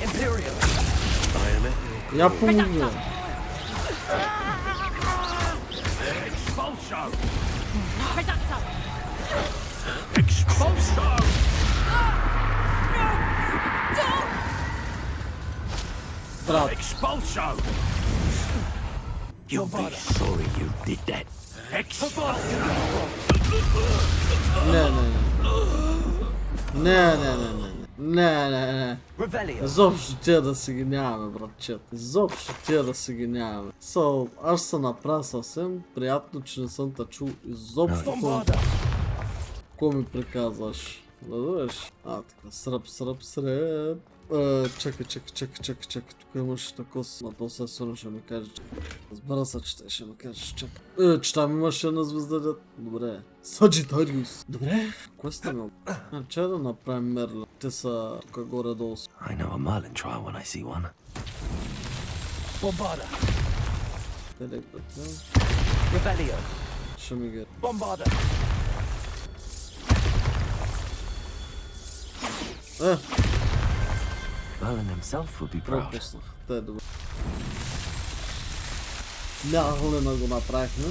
Imperial! Я помогна. Expulso! Expulso! Брат, Expulso! You'll be sorry you did that. Expulso! не. Не. Изобщо тия да си ги нямаме, братчет. Изобщо тия да си ги нямаме. Аз се направя съвсем приятно, че не съм те чул изобщо. Какво ми приказваш? Да дадеш? Така, сръб. Чакай. Тук имаш такова. На то се суна, ще ми кажеш. Разбира се, че ще ми кажеш. Чакай. Че там имаше на звезда. Добре. Саджитариус. Добре. Кое сте ме? Че да направим Мерлин. Те са тук горе-долу. I know a Merlin trial when I see one. Bombarda. Revelio. Ще ми ги. Bombarda. Merlin himself would be proud. Пропуснах. Те е добре. Мерлина го направихме.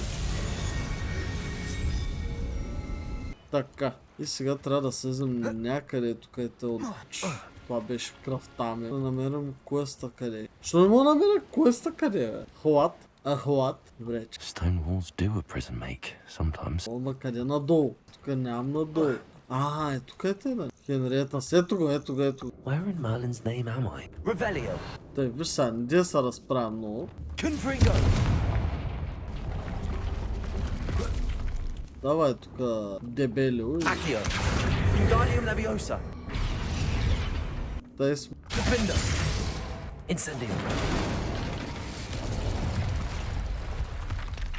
Така. И сега трябва да слезем някъде тук е те от... Това беше кръвта ми. Да намерим квеста къде. Що не мога да намеря квеста къде, бе? Хлад? Добре, че. Stone walls do a prison make, sometimes. Олма къде? Надолу. Тук нямам надолу. Тук е те, да. Хенриета, ето го. Where in Merlin's name am I? Revelio. Тъй, виж сега, не се разправя много. Confringo. Давай тук дебелио. Accio. Wingardium Leviosa. Тъй сме. Defender. Incendio.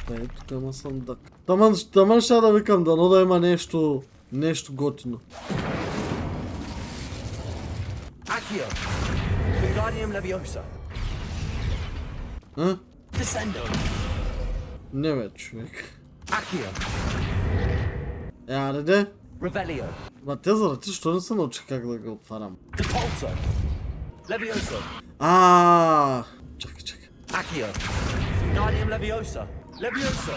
Тъй, тук има съндък. Таман ще да викам, дано да има нещо готино. Accio. Wingardium Leviosa. Descendo. Не бе, човек. Accio. Ареде. Revelio. Ма те зарати, що не се научи как да ги отварям? Depulso. Leviosa. Чакай. Accio. Wingardium Leviosa. Leviosa.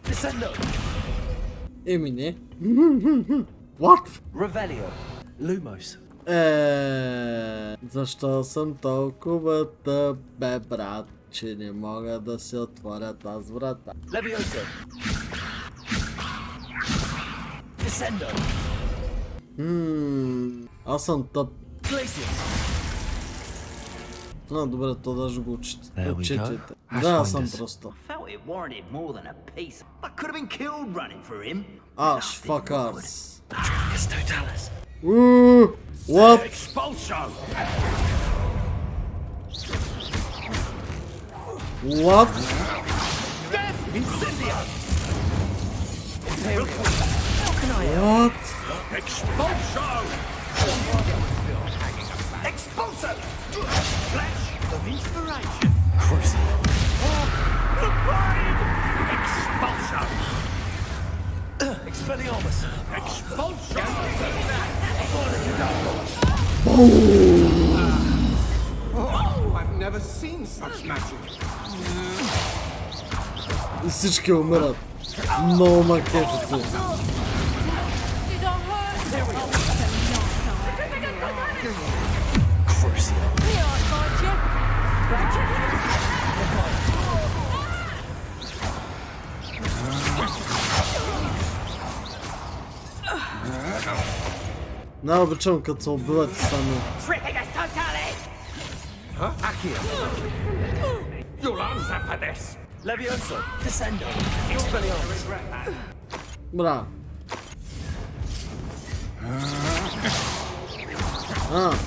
Descendo. Еми не. What? Revelio. Lumos. Защо съм толкова тъп, бе, брат, че не мога да се отворя тази врата? Leviosa. Descendo. Аз съм тъп. Glacius. Добре, то даже го There we go. отчетете. Да, аз съм Pathfinders. просто. Felt it warranted more than a piece. I could have been killed running for him. Fuck us. Patroclus Totalis. What? Expulso! What? Incendio. What? Expulso! Expulso! Flash of inspiration. Crucible. Expulso! Expelliarmus. Expulso! I've never seen such magic. И всички умират. Много макетите. Най-обичам като се убиват сами. Accio. You'll answer for this! Leviosa. Descendo. Expelliarmus. Браво.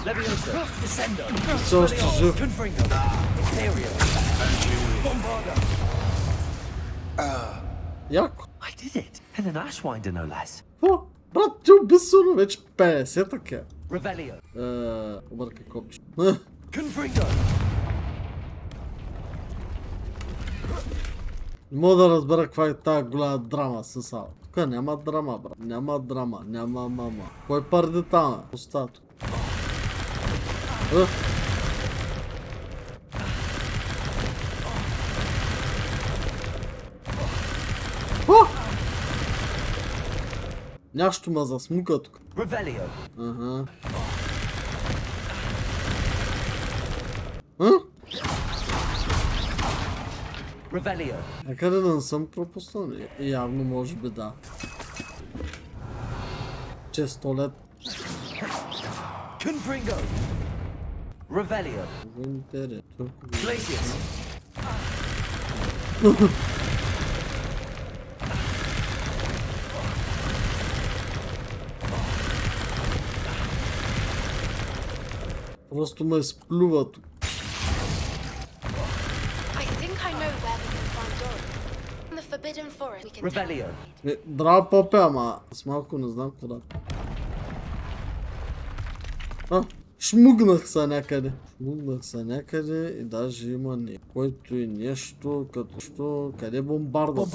Leviosa. Descendo. Все още жив. Confringo. Imperio. Bombarda. Яко. I did it. And an Ashwinder, no less. Брат, ти уби силно вече 50 така. Revelio. Объркай копче. Confringo. Не мога да разбера каква е тази голяма драма с Сал. Тук няма драма, брат. Няма драма, няма мама. Кой парди там? Остава тук. Нещо ме засмука тук. Revelio. Revelio. А къде да не съм пропуснал? Явно може би да. Често лет. Confringo. Revelio. Винтере. Glacius. Просто ме изплюва тук. I think I know where we can find Dory. In the Forbidden Forest, we can. Revelio. Браво, попе, ама аз малко не знам кога. Шмугнах се някъде. Шмугнах се някъде и даже има който и нещо, като що, къде бомбарда.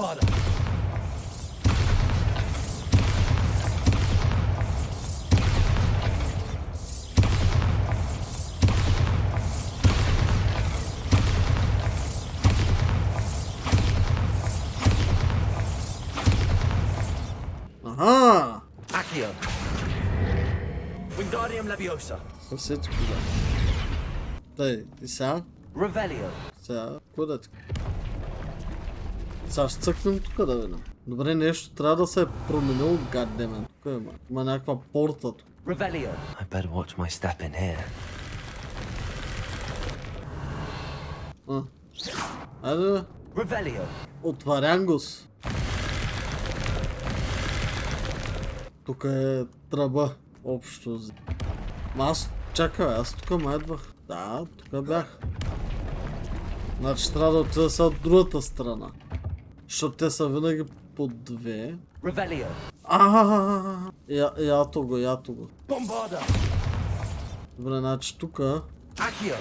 Аха! Accio. Wingardium Leviosa. Съсети кога. Тъй, и сега? Revelio. Сега, кой да ти? Сега ще цъкнем тук да видим. Добре, нещо трябва да се е променило, гаддемен. Тук има. Има някаква порта тук. Revelio. I better watch my step in here. Айде, Revelio. отварянгос. Тук е тръба. Общо. Аз, чакай, аз тук ма едвах. Да, тук бях. Значи трябва да отида са от другата страна. Защото те са винаги по две. Revelio. Ято го. Bombarda. Добре, значи тук. Accio.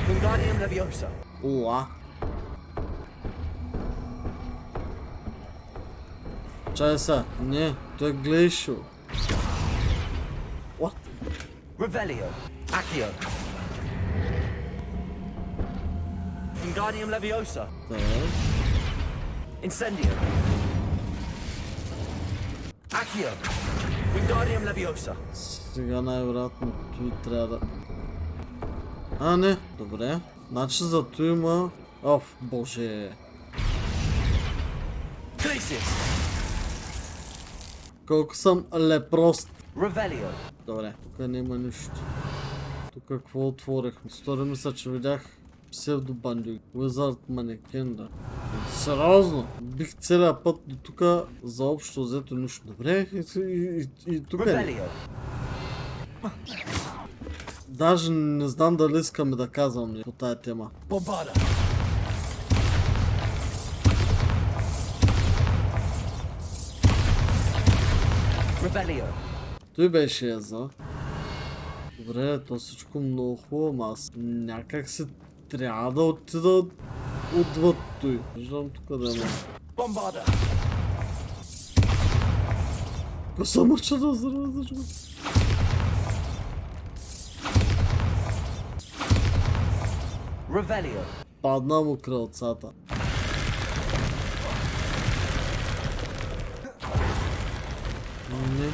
Wingardium Leviosa. Уа. Чай са. Не, той глейшо. What? Revelio. Accio. Wingardium Leviosa. Incendio. Accio. Wingardium Leviosa. Сега най-вероятно той трябва да... не, добре. Значи зато има... Оф, боже. Glacius. Колко съм лепрост. Revelio. Добре, тук няма нищо. Тук какво отворихме? Стори мисля, че видях псевдобандюк. Wizard манекен, да. Сериозно, бих целия път до тук за общо взето нищо. Добре, и тук е. Даже не знам дали искаме да казвам по тая тема. Bombarda. Revelio. Той беше еза. Добре, то всичко много хубаво, аз някак си трябва да отида отвъд той. Виждам тук да има. Bombarda. Ко се мъча да взръва всичко. Revelio. Падна му крилцата. Не.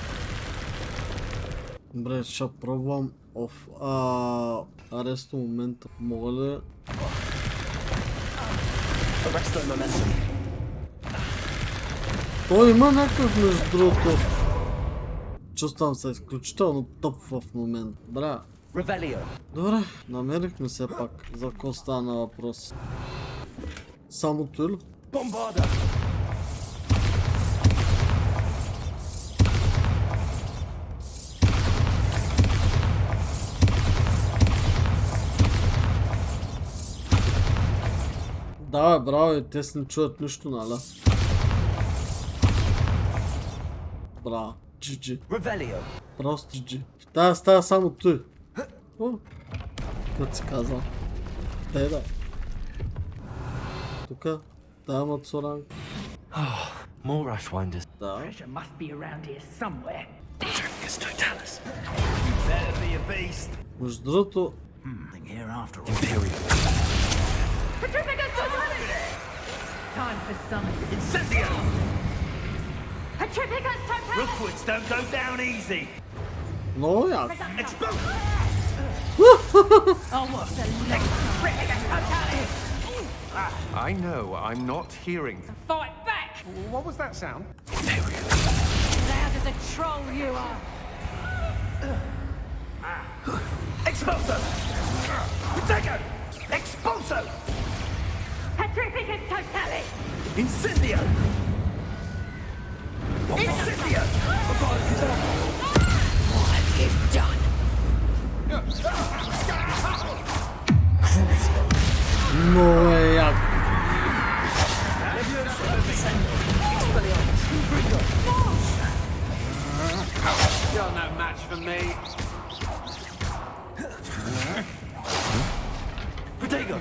Добре, ще пробвам аресто момента. Мога ли? Arresto momentum. Той има някакъв между другото. Чувствам се изключително тъп в момента. Бра. Revelio. Добре, намерихме се пак. За какво стана въпрос? Само той ли? Bombarda. Да, бе, браво, и те си не чуят нищо, нали? Браво, GG. Revelio. Просто GG. В тая стая само той. О, като си казал. Те да. Тука, тая мацуранка. More rush winders. Да. Treasure must be around here somewhere. It's totalis. Better be a beast. Между другото, Nothing here after all. Imperial. Time for some Incendio. Rookwoods don't go down easy. много яко. Explode. I know, I'm not hearing. Fight back! What was that sound? Loud as a troll you are! Expulso! Protego! Expulso! Petrificus totale! Incendio! Incendio! What have you done? Много е яко. You're no match for me. Protego!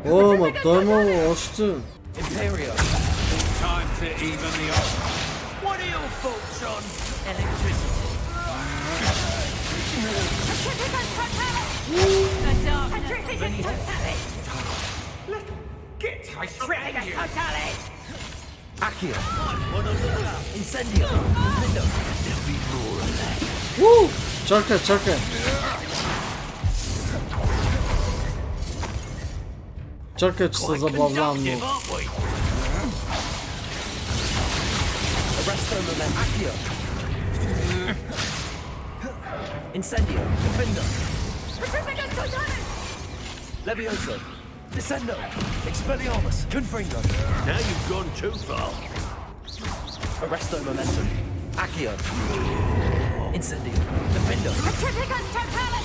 О, ма той има още. Imperio! Time to even the odds. What are your thoughts on electricity? Petrificus totale! The darkness! Petrificus totale! Get I shred Petrificus you! totale! Accio! Incendio! Window! There'll be more of that. Уу! Чакай, чакай. Чакай, че се забавлявам много. aren't we? Arresto momentum. Accio! Incendio! Defender! Petrificus totale! Levioso! Descendo! Expelliarmus! Confringo! Now you've gone too far. Arresto momentum. Accio! Incendio! Defender! Petrificus totale!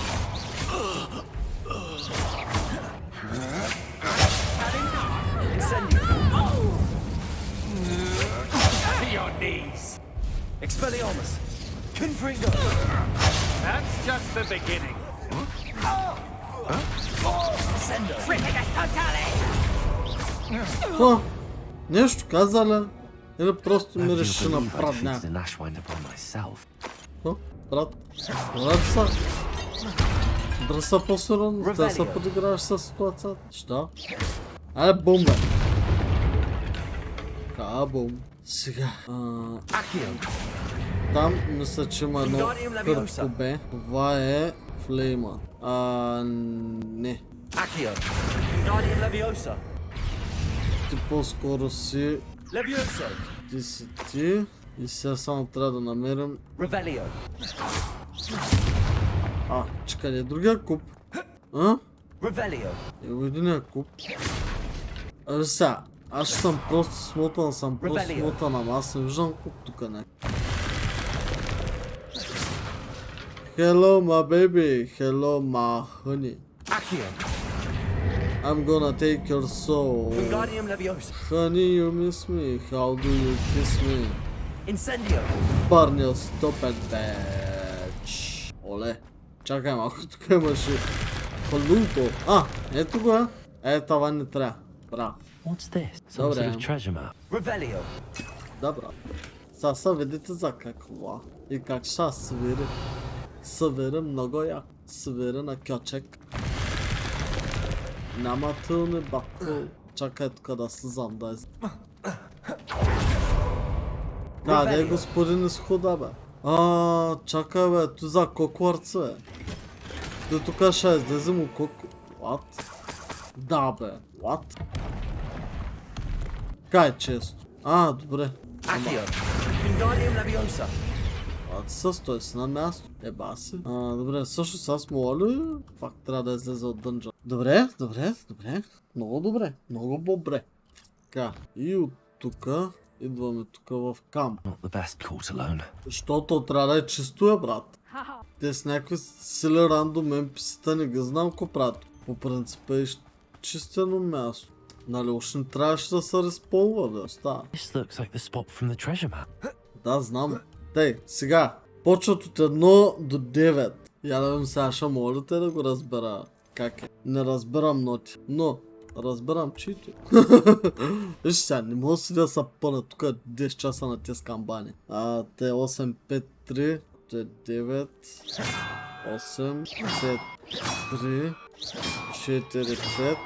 Incendio! To your knees! Expelliarmus! Confringo! That's just the beginning. Descendo! Petrificus totale! О, нещо каза ли? Или просто ми реши на прадня? the Nashwind upon myself. О, брат. Брат са. Дръса по-силно, да се подиграваш с ситуацията. Що? Айде бум, бе. Бум. Сега. Accio! Там мисля, че има едно къртко бе. Това е флейма. Не. Accio! Guardian Leviosa! Ти по-скоро си... Levioso! Ти си ти. И сега само трябва да намерим... Revelio! Чекай, е другия куп. Revelio! Ево единия куп. Абе сега, аз ще съм просто смотан, ама аз не виждам куп тук не. Hello my baby, hello my honey. Accio! I'm gonna take your soul. Wingardium Leviosa! Honey, you miss me, how do you kiss me? Incendio! Burn your stupid bitch. Оле, чакай малко, тук имаше палуто. Ето го е. Това не трябва. Браво. What's this? Some sort of treasure map. Revelio! Добре. Сега са видите за какво. И как ще свири. Свири много яко. Свири на кьочек. Няма тълни бако. Чакай тук да слизам да Къде е господин изхода, бе? Чакай, бе, tu за Хогвартс, бе. Ти тук ще излезем у What? Да, бе. What? Кай често. Добре. Accio! Wingardium Leviosa! Той си на място. Еба си. Добре, също аз моля ли? Пак трябва да излезе от дънджа. Добре. Много добре. Много добре. Така. И от тука идваме тук в камп. Защото трябва да е чисто, брат. Те с някакви сили рандом NPC-та не ги знам какво правят. По принцип е чистено място. Нали, още не трябваше да се респълва, да остава. Да, знам. Тъй, сега. Почват от 1 до 9. Я да видим сега, ще молите да го разбера. Как е? Не разбирам ноти. Но, разбирам чието. Виж сега, не мога си да се пъна тук 10 часа на тези камбани. Те 8, 5, 3, те 9, 8, 5, 3, 4, 5,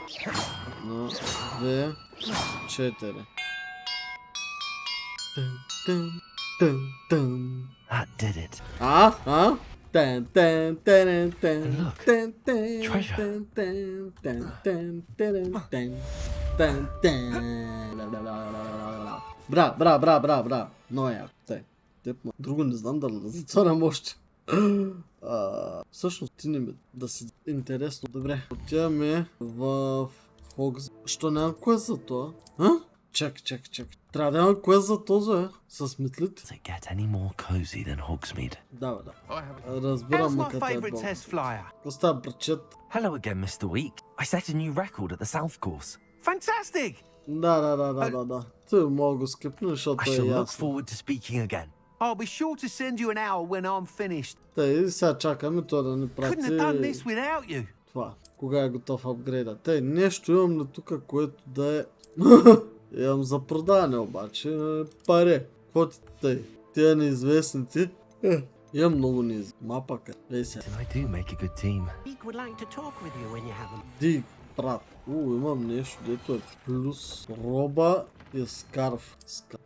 2, 4. That did it. Бра. Но е, друго не знам дали да затварям още. Всъщност ти не ми да си интересно. Добре, отиваме в Хогс. Що няма квест за това? Чак. Трябва да има квест за този, с митлите. Да. Разбирам ме като е бог. Какво става, брачет? Hello again, Mr. Week. I set a new record at the South Course. Fantastic! Да. Ти мога го скипнеш, защото I е shall look ясно. forward to speaking again. I'll be sure to send you an hour when I'm finished. Тъй, сега чакаме той да ни Couldn't have done прати this without you. това. Кога е готов апгрейда? Тъй, нещо имам ли тук, което да е... Имам за продаване обаче, пари. Какво ти тъй? Тия неизвестните. Имам много неизвестни. Мапака. Ей сега. I do make a good team. Would like to talk with you when you have them. Диг, брат. Имам нещо, дето е плюс роба и скарф.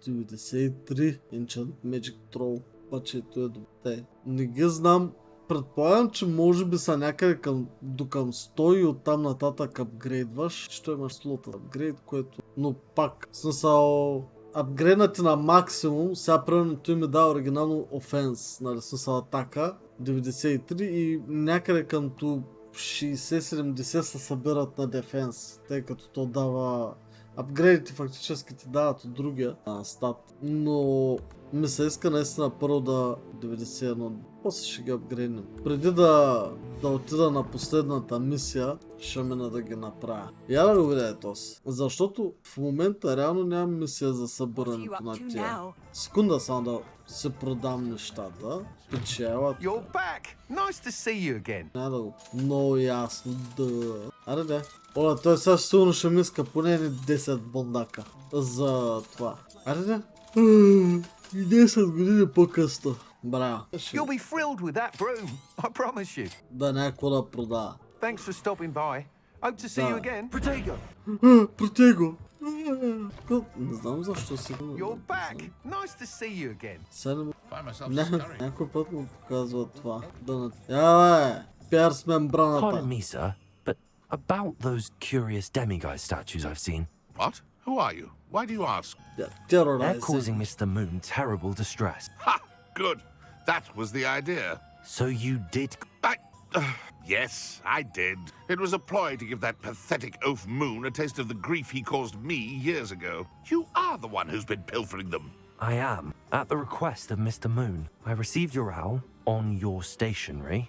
93 Ancient Magic Troll. Пачето е добре. Не ги знам. Предполагам, че може би са някъде до към 100 и оттам нататък апгрейдваш. Що имаш слота апгрейд, което... Но пак, в смисъл... Апгрейднати на максимум, сега примерно той ми дава оригинално офенс, нали, смисъл атака, 93 и някъде към 60-70 се събират на дефенс, тъй като то дава... Апгрейдите фактически ти дават от другия стат, но ми се иска наистина първо да 91, после ще ги апгрейднем. Преди да отида на последната мисия, ще мина да ги направя. Я да го видя този, защото в момента реално нямам мисия за събирането на тия. Секунда само да се продам нещата, печелят. You're back. Nice to see you again. Няма да го... Много ясно, да. Аре да. Оля, той сега сигурно ще ми иска поне 10 бондака за това. Аре да. И 10 години по-късно. Браво. You'll be thrilled with that broom. I promise you. Да, някакво да продава. Thanks for stopping by. Hope to see you again. Протего! Не знам защо си го... You're back. Nice to see you again. Сега някой път му показва това. Бе, пиар с мембраната. Pardon me, sir, but about those curious demiguise statues I've seen. What? Who are you? Why do you ask? They're causing Mr. Moon terrible distress. Ha! Good. That was the idea. So you did... Yes, I did. It was a ploy to give that pathetic oaf Moon a taste of the grief he caused me years ago. You are the one who's been pilfering them. I am. At the request of Mr. Moon, I received your owl on your stationery.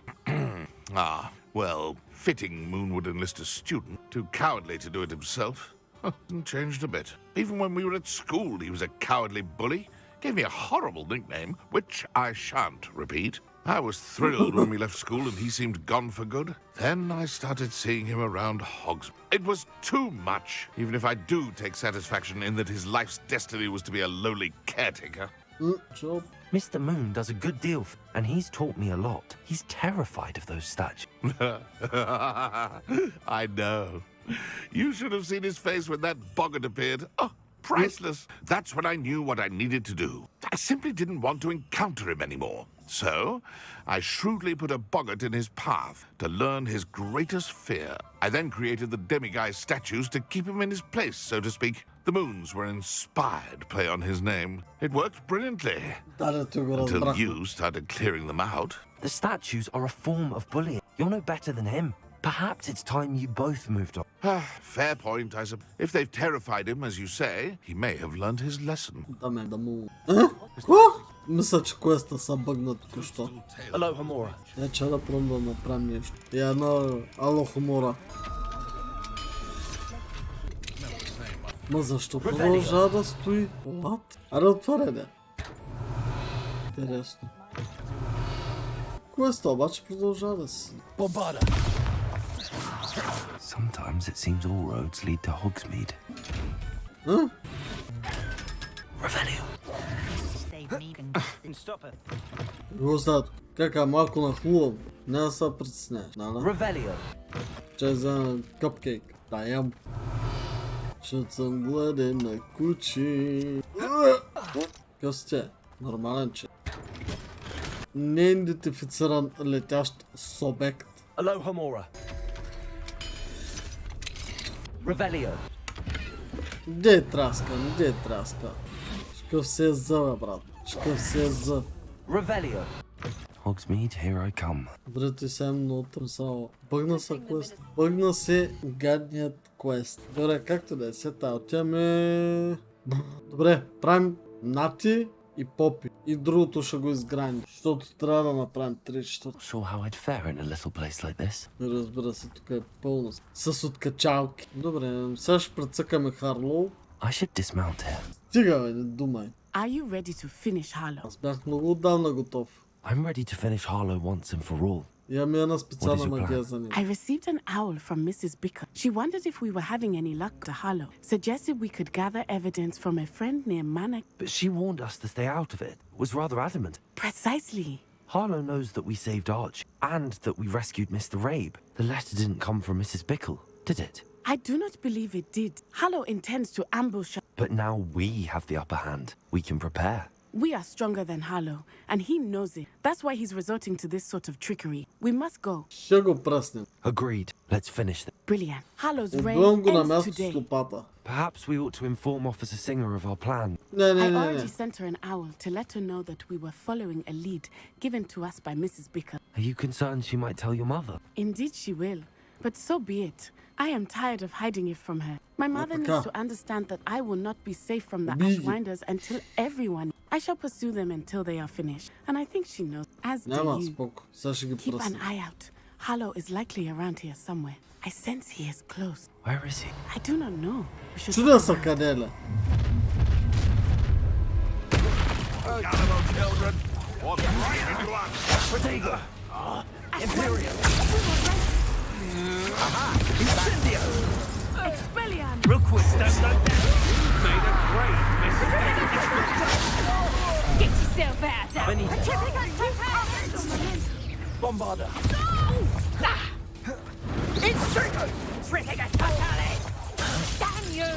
Well, fitting Moon would enlist a student. Too cowardly to do it himself. Hasn't changed a bit. Even when we were at school, he was a cowardly bully. Gave me a horrible nickname, which I shan't repeat. I was thrilled when we left school and he seemed gone for good. Then I started seeing him around Hogwarts. It was too much, even if I do take satisfaction in that his life's destiny was to be a lowly caretaker. Mr. Moon does a good deal, and he's taught me a lot. He's terrified of those statues. I know. You should have seen his face when that boggart appeared. Oh, priceless. That's when I knew what I needed to do. I simply didn't want to encounter him anymore. So, I shrewdly put a boggart in his path to learn his greatest fear. I then created the demiguise statues to keep him in his place, so to speak. The moons were an inspired play on his name. It worked brilliantly. Until you started clearing them out. The statues are a form of bullying. You're no better than him. Perhaps it's time you both moved on. Fair point, I suppose. If they've terrified him, as you say, he may have learned his lesson. Мисля, че квеста са бъгна току-що. Hello, Homora. Че да пробвам да направим нещо. И едно ало Homora. Ма защо продължава да стои? What? Аре отваря да. Интересно. Квеста обаче продължава да си. Sometimes it seems all roads lead to Hogsmeade. Revelio. Го знаят. Кака малко нахлувам. Не да се притесняш. Revelio. Че за къпкейк. Да ям. Защото съм гладен на кучи. Къв сте? Нормален че. Неидентифициран летящ субект. Hello, Homora. Revelio. Где е траска? Где е траска? Шкъв се е за, бе, брат. Шкъв се е за. Revelio. Hogsmeade, here I come. Добре, той сега е много търсало. Бъгна се квест. Бъгна се гадният квест. Добре, както да е, сета, отиваме... Добре, правим Нати и Попи. И другото ще го изграним, защото трябва да направим 3-4. Sure how I'd fare in a little place like this. Разбира се, тук е пълно с откачалки. Добре, сега ще прецъкаме Харлоу. I should dismount here. Стига, бе, не думай. Are you ready to finish Harlow? Аз бях много отдавна готов. I'm ready to finish Harlow once and for all. Имаме една специална What is your магия plan? за нея. I received an owl from Mrs. Bicker. She wondered if we were having any luck to Harlow. Suggested we could gather evidence from a friend near Manor. But she warned us to stay out of it. Was rather adamant. Precisely. Harlow knows that we saved Arch and that we rescued Mr. Rabe. The letter didn't come from Mrs. Bickle, did it? I do not believe it did. Harlow intends to ambush us. But now we have the upper hand. We can prepare. We are stronger than Harlow, and he knows it. That's why he's resorting to this sort of trickery. We must go. Ще го пръснем. Agreed. Let's finish this. Brilliant. Harlow's reign Убивам го на ends място с today. лопата. Perhaps we ought to inform Officer Singer of our plan. Не, I не, не, already не. sent her an owl to let her know that we were following a lead given to us by Mrs. Bicker. Are you concerned she might tell your mother? Indeed she will, but so be it. I am tired of hiding it from her. My mother needs to understand that I will not be safe from the Ashwinders until everyone. I shall pursue them until they are finished, and I think she knows, as do Няма, you. споко. Сега ще ги Keep an пръснем. eye out. Harlow is likely around here somewhere. I sense he is close. Where is he? I do not know. We should Чудя са къде ли? Gullible children, walk right into us. Protego! Imperial! Aha! Incendio! Expelliarm! Requistas! Made a great mistake. Get yourself out of Benito! here! Bombarda! Triffigus totalis! Damn you!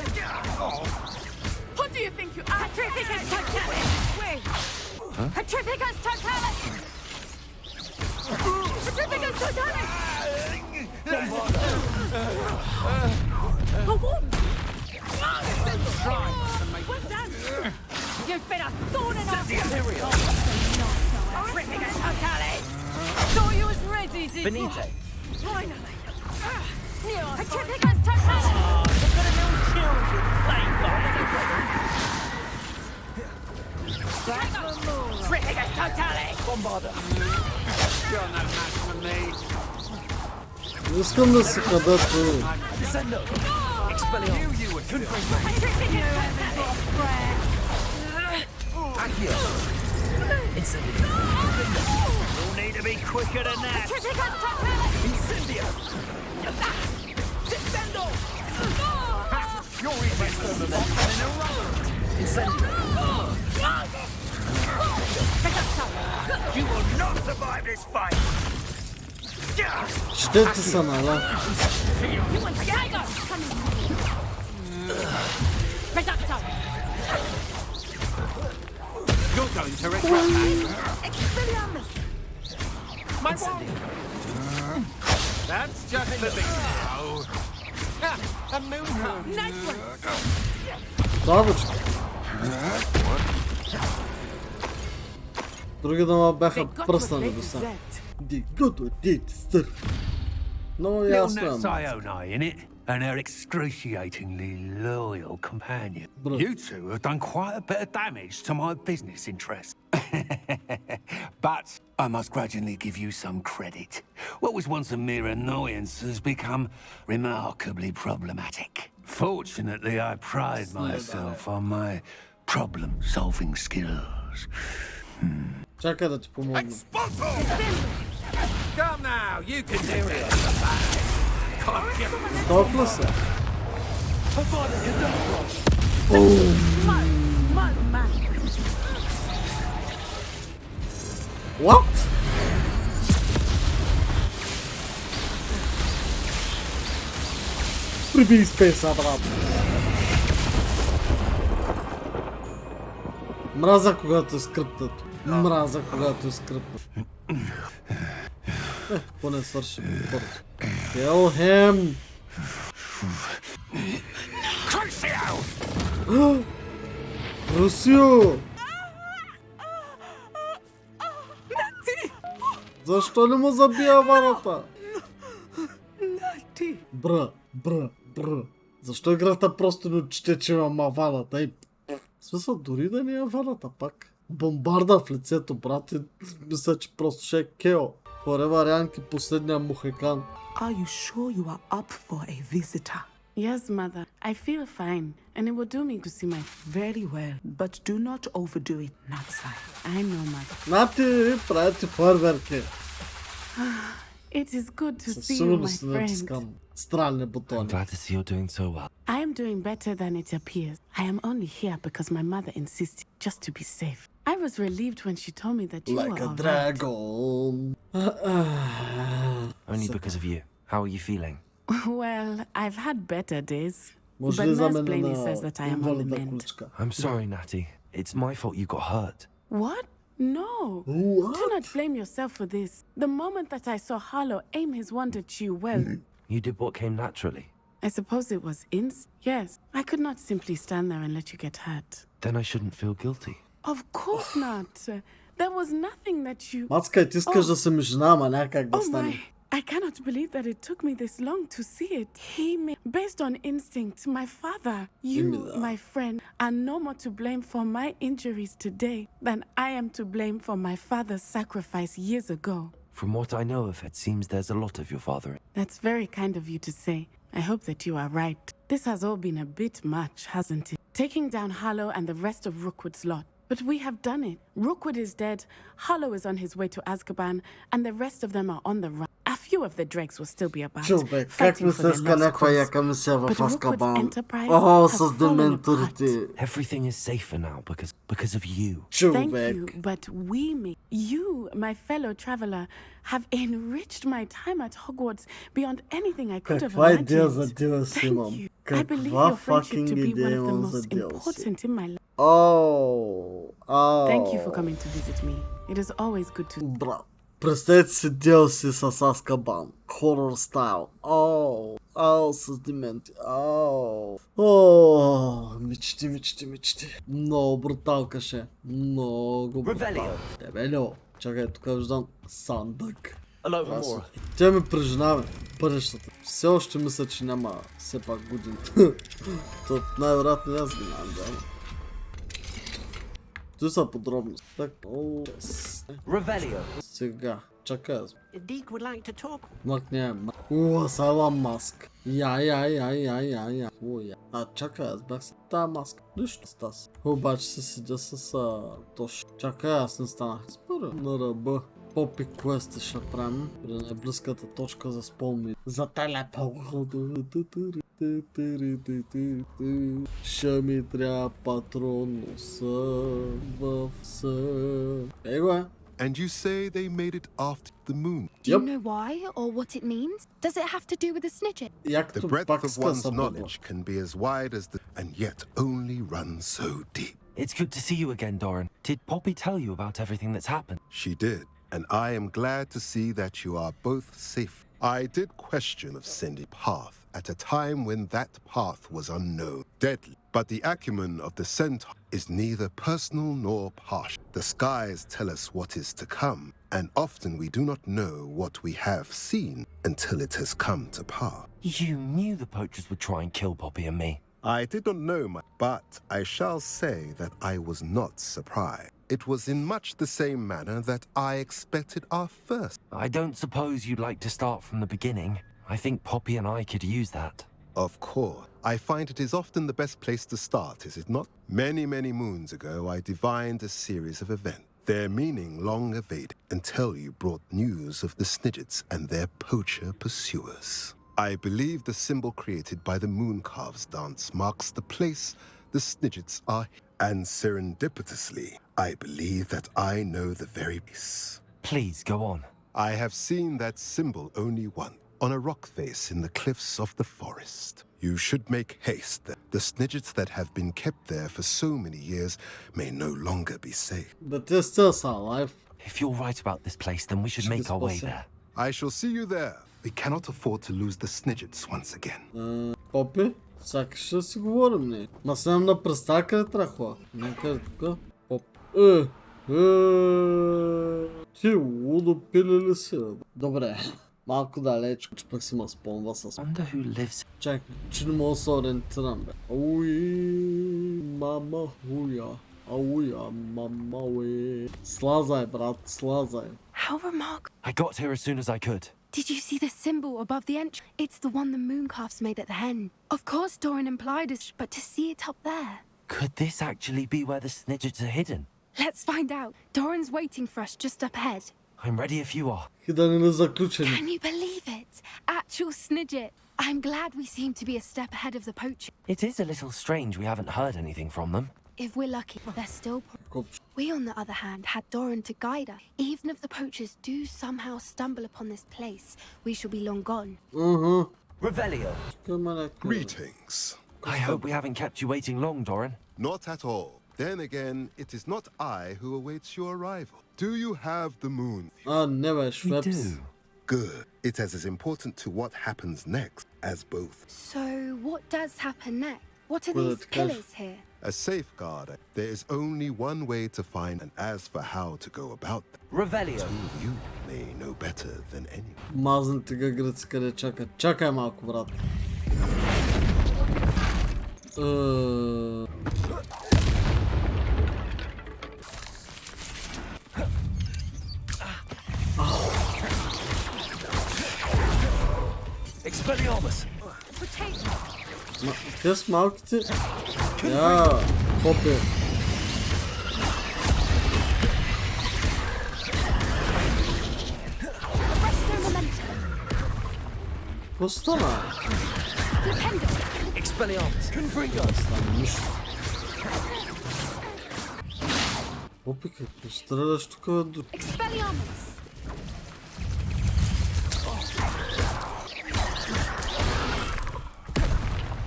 Who do you think you are? Triffigus totalis! Wait! Triffigus totalis! Triffigus totalis! A wound! Well done! You've been a thorn in our Imperial! Triffigus totalis! Thought you was ready, did you? Benite! Finally! Triffigus totalis! Triffigus totalis! Bombarda! You're no match for me. Не искам да се крадат пари. Descendo! Expelliarm! You would confront me! Accio! Incendio! You'll need to be quicker than that! Incendio! Descendo! You're even further than in a rubber! Incendio! You will not survive this fight! Ще ти са, нали? You're going to regret that. My Incendio! That's just the beginning. A moonhound. Nice one! Слабочка. Други дома бяха пръснали до сега. They got what they deserve. Много Little ясно е. Natsione, innit? And her excruciatingly loyal companion. Bro. You two have done quite a bit of damage to my business interests. But I must grudgingly give you some credit. What was once a mere annoyance has become remarkably problematic. Fortunately, I pride myself on my problem-solving skills. Чакай да ти помогна. Come now, you can do it. Толкова се. What? Прибий спейса, брат. Мраза, когато е скръпнато. Мраза, когато е скръпнато. Поне свърши бързо. Kill him! Русио! Защо не му забия ваната? Бра. Защо играта просто не чете, че има ваната? В смисъл, дори да не е ваната пак. Бомбарда в лицето, брат. Мисля, че просто ще е кео. Форева Рянки, последния мухекан. Are you sure you are up for a visitor? Yes, mother. I feel fine, and it will do me to see my... Very well, but do not overdo it, Natsai. I know, mother. Нати, правите фойерверки. It is good to Със see you, сигурност my не friend. натискам странни I'm бутони. glad to see you're doing so well. I am doing better than it appears. I am only here because my mother insisted, just to be safe. I was relieved when she told me that you Like were a all right. dragon. Only because of you. How are you feeling? Well, I've had better days. Може But ли за nurse мен plainly на says that I am on the инвалидна mend. количка? I'm sorry, Natty. It's my fault you got hurt. What? No. What? Do not blame yourself for this. The moment that I saw Harlow aim his wand at you, well, You did what came naturally. I suppose it was Yes. I could not simply stand there and let you get hurt. Then I shouldn't feel guilty. Of course not. There was nothing that you... Мацка, ти искаш да се ми жена, ама някак да Oh стане. my, I cannot believe that it took me this long to see it. Based on instinct, my father, you, my friend, are no more to blame for my injuries today than I am to blame for my father's sacrifice years ago. From what I know of, it seems there's a lot of your father. That's very kind of you to say. I hope that you are right. This has all been a bit much, hasn't it? Taking down Harlow and the rest of Rookwood's lot. But we have done it. Rookwood is dead, Harlow is on his way to Azkaban, and the rest of them are on the run. A few of the dregs will still be about, Човек, как fighting ми for се their иска lost някаква cause. яка мисия в But Rookwood's Азкабан. enterprise О, has с fallen дементорите. Everything is safer now because of you. Thank Човек. you, but you, my fellow traveler, have enriched my time at Hogwarts beyond anything I could have Каква идея за imagined. дела си Thank имам? you. I believe Каква your friendship to fucking be one идея of the имам за most дела си? important in my life. Thank you for coming to visit me. It is always good to... Брат, представете си DLC с Азкабан. Хоррор стайл. С дементи. Мечти. Много бруталка ще. Много бруталка. Ревелио. Чакай, тук виждам сандък. Тя ми прижена, бъдещата. Все още мисля, че няма все пак години. То най-вероятно аз ги нямам, да. Това са подробности. Так, сега, чакай аз. Мъкне, Салам маск. Я. Чакай, аз бях с тази маска. Нищо стас. Обаче се седя с Тош. Чакай, аз не станах. Споря на ръба. Попи квести ще правим. При най-близката точка за спомни. За телепо. Ще ми трябва патрон в Его е. And you say they made it after the moon. Do you know why or what it means? Does it have to do with the snidget? The breadth of one's knowledge can be as wide as and yet only run so deep. It's good to see you again, Doran. Did Poppy tell you about everything that's happened? She did, and I am glad to see that you are both safe. I did question of sending path at a time when that path was unknown, deadly. But the acumen of the centaur is neither personal nor partial. The skies tell us what is to come, and often we do not know what we have seen until it has come to pass. You knew the poachers would try and kill Poppy and me. I did not know but I shall say that I was not surprised. It was in much the same manner that I expected our first. I don't suppose you'd like to start from the beginning. I think Poppy and I could use that. Of course. I find it is often the best place to start, is it not? Many moons ago, I divined a series of events, their meaning long evaded, until you brought news of the Snidgets and their poacher pursuers. I believe the symbol created by the Mooncalves dance marks the place the Snidgets are, and serendipitously, I believe that I know the very place. Please, go on. I have seen that symbol only once, on a rock face in the cliffs of the forest. You should make haste. The Snidgets that have been kept there for so many years may no longer be safe. But they're still alive. If you're right about this place, then we should make our way there. I shall see you there. We cannot afford to lose the Snidgets once again. Poppy? Сякаш да си говорим, не? Ма снем на представа къде трахва. Някъде тук. Оп. Ти лудо пили ли си? Добре. Малко далеч, че пък си ма спомва с... Чакай, че не мога да се ориентирам, бе. Ауи, мама хуя. Ауя, мама уи. Слазай, брат, слазай. How remarkable. I got here as soon as I could. Did you see the symbol above the entrance? It's the one the mooncalfs made at the hen. Of course Doran implied it, but to see it up there. Could this actually be where the snidgets are hidden? Let's find out. Doran's waiting for us just up ahead. I'm ready if you are. Хидани заключени. Can you believe it? Actual snidget. I'm glad we seem to be a step ahead of the poacher. It is a little strange we haven't heard anything from them. If we're lucky, they're still... We, on the other hand, had Doran to guide us. Even if the poachers do somehow stumble upon this place, we shall be long gone. Revelio. Greetings. I hope we haven't kept you waiting long, Doran. Not at all. Then again, it is not I who awaits your arrival. Do you have the moon? Never We do. Good. It is as important to what happens next as both. So, what does happen next? What are these pillars here? A safeguard. There is only one way to find, and as for how to go about them, Revelio. you may know better than anyone. Мазните га гръци къде чакат. Чакай малко, брат. Expelliarmus. Те с малките... Я, попе. Какво стана? Expelliarmus. Confringo. Попе, какво стреляш тук? Expelliarmus!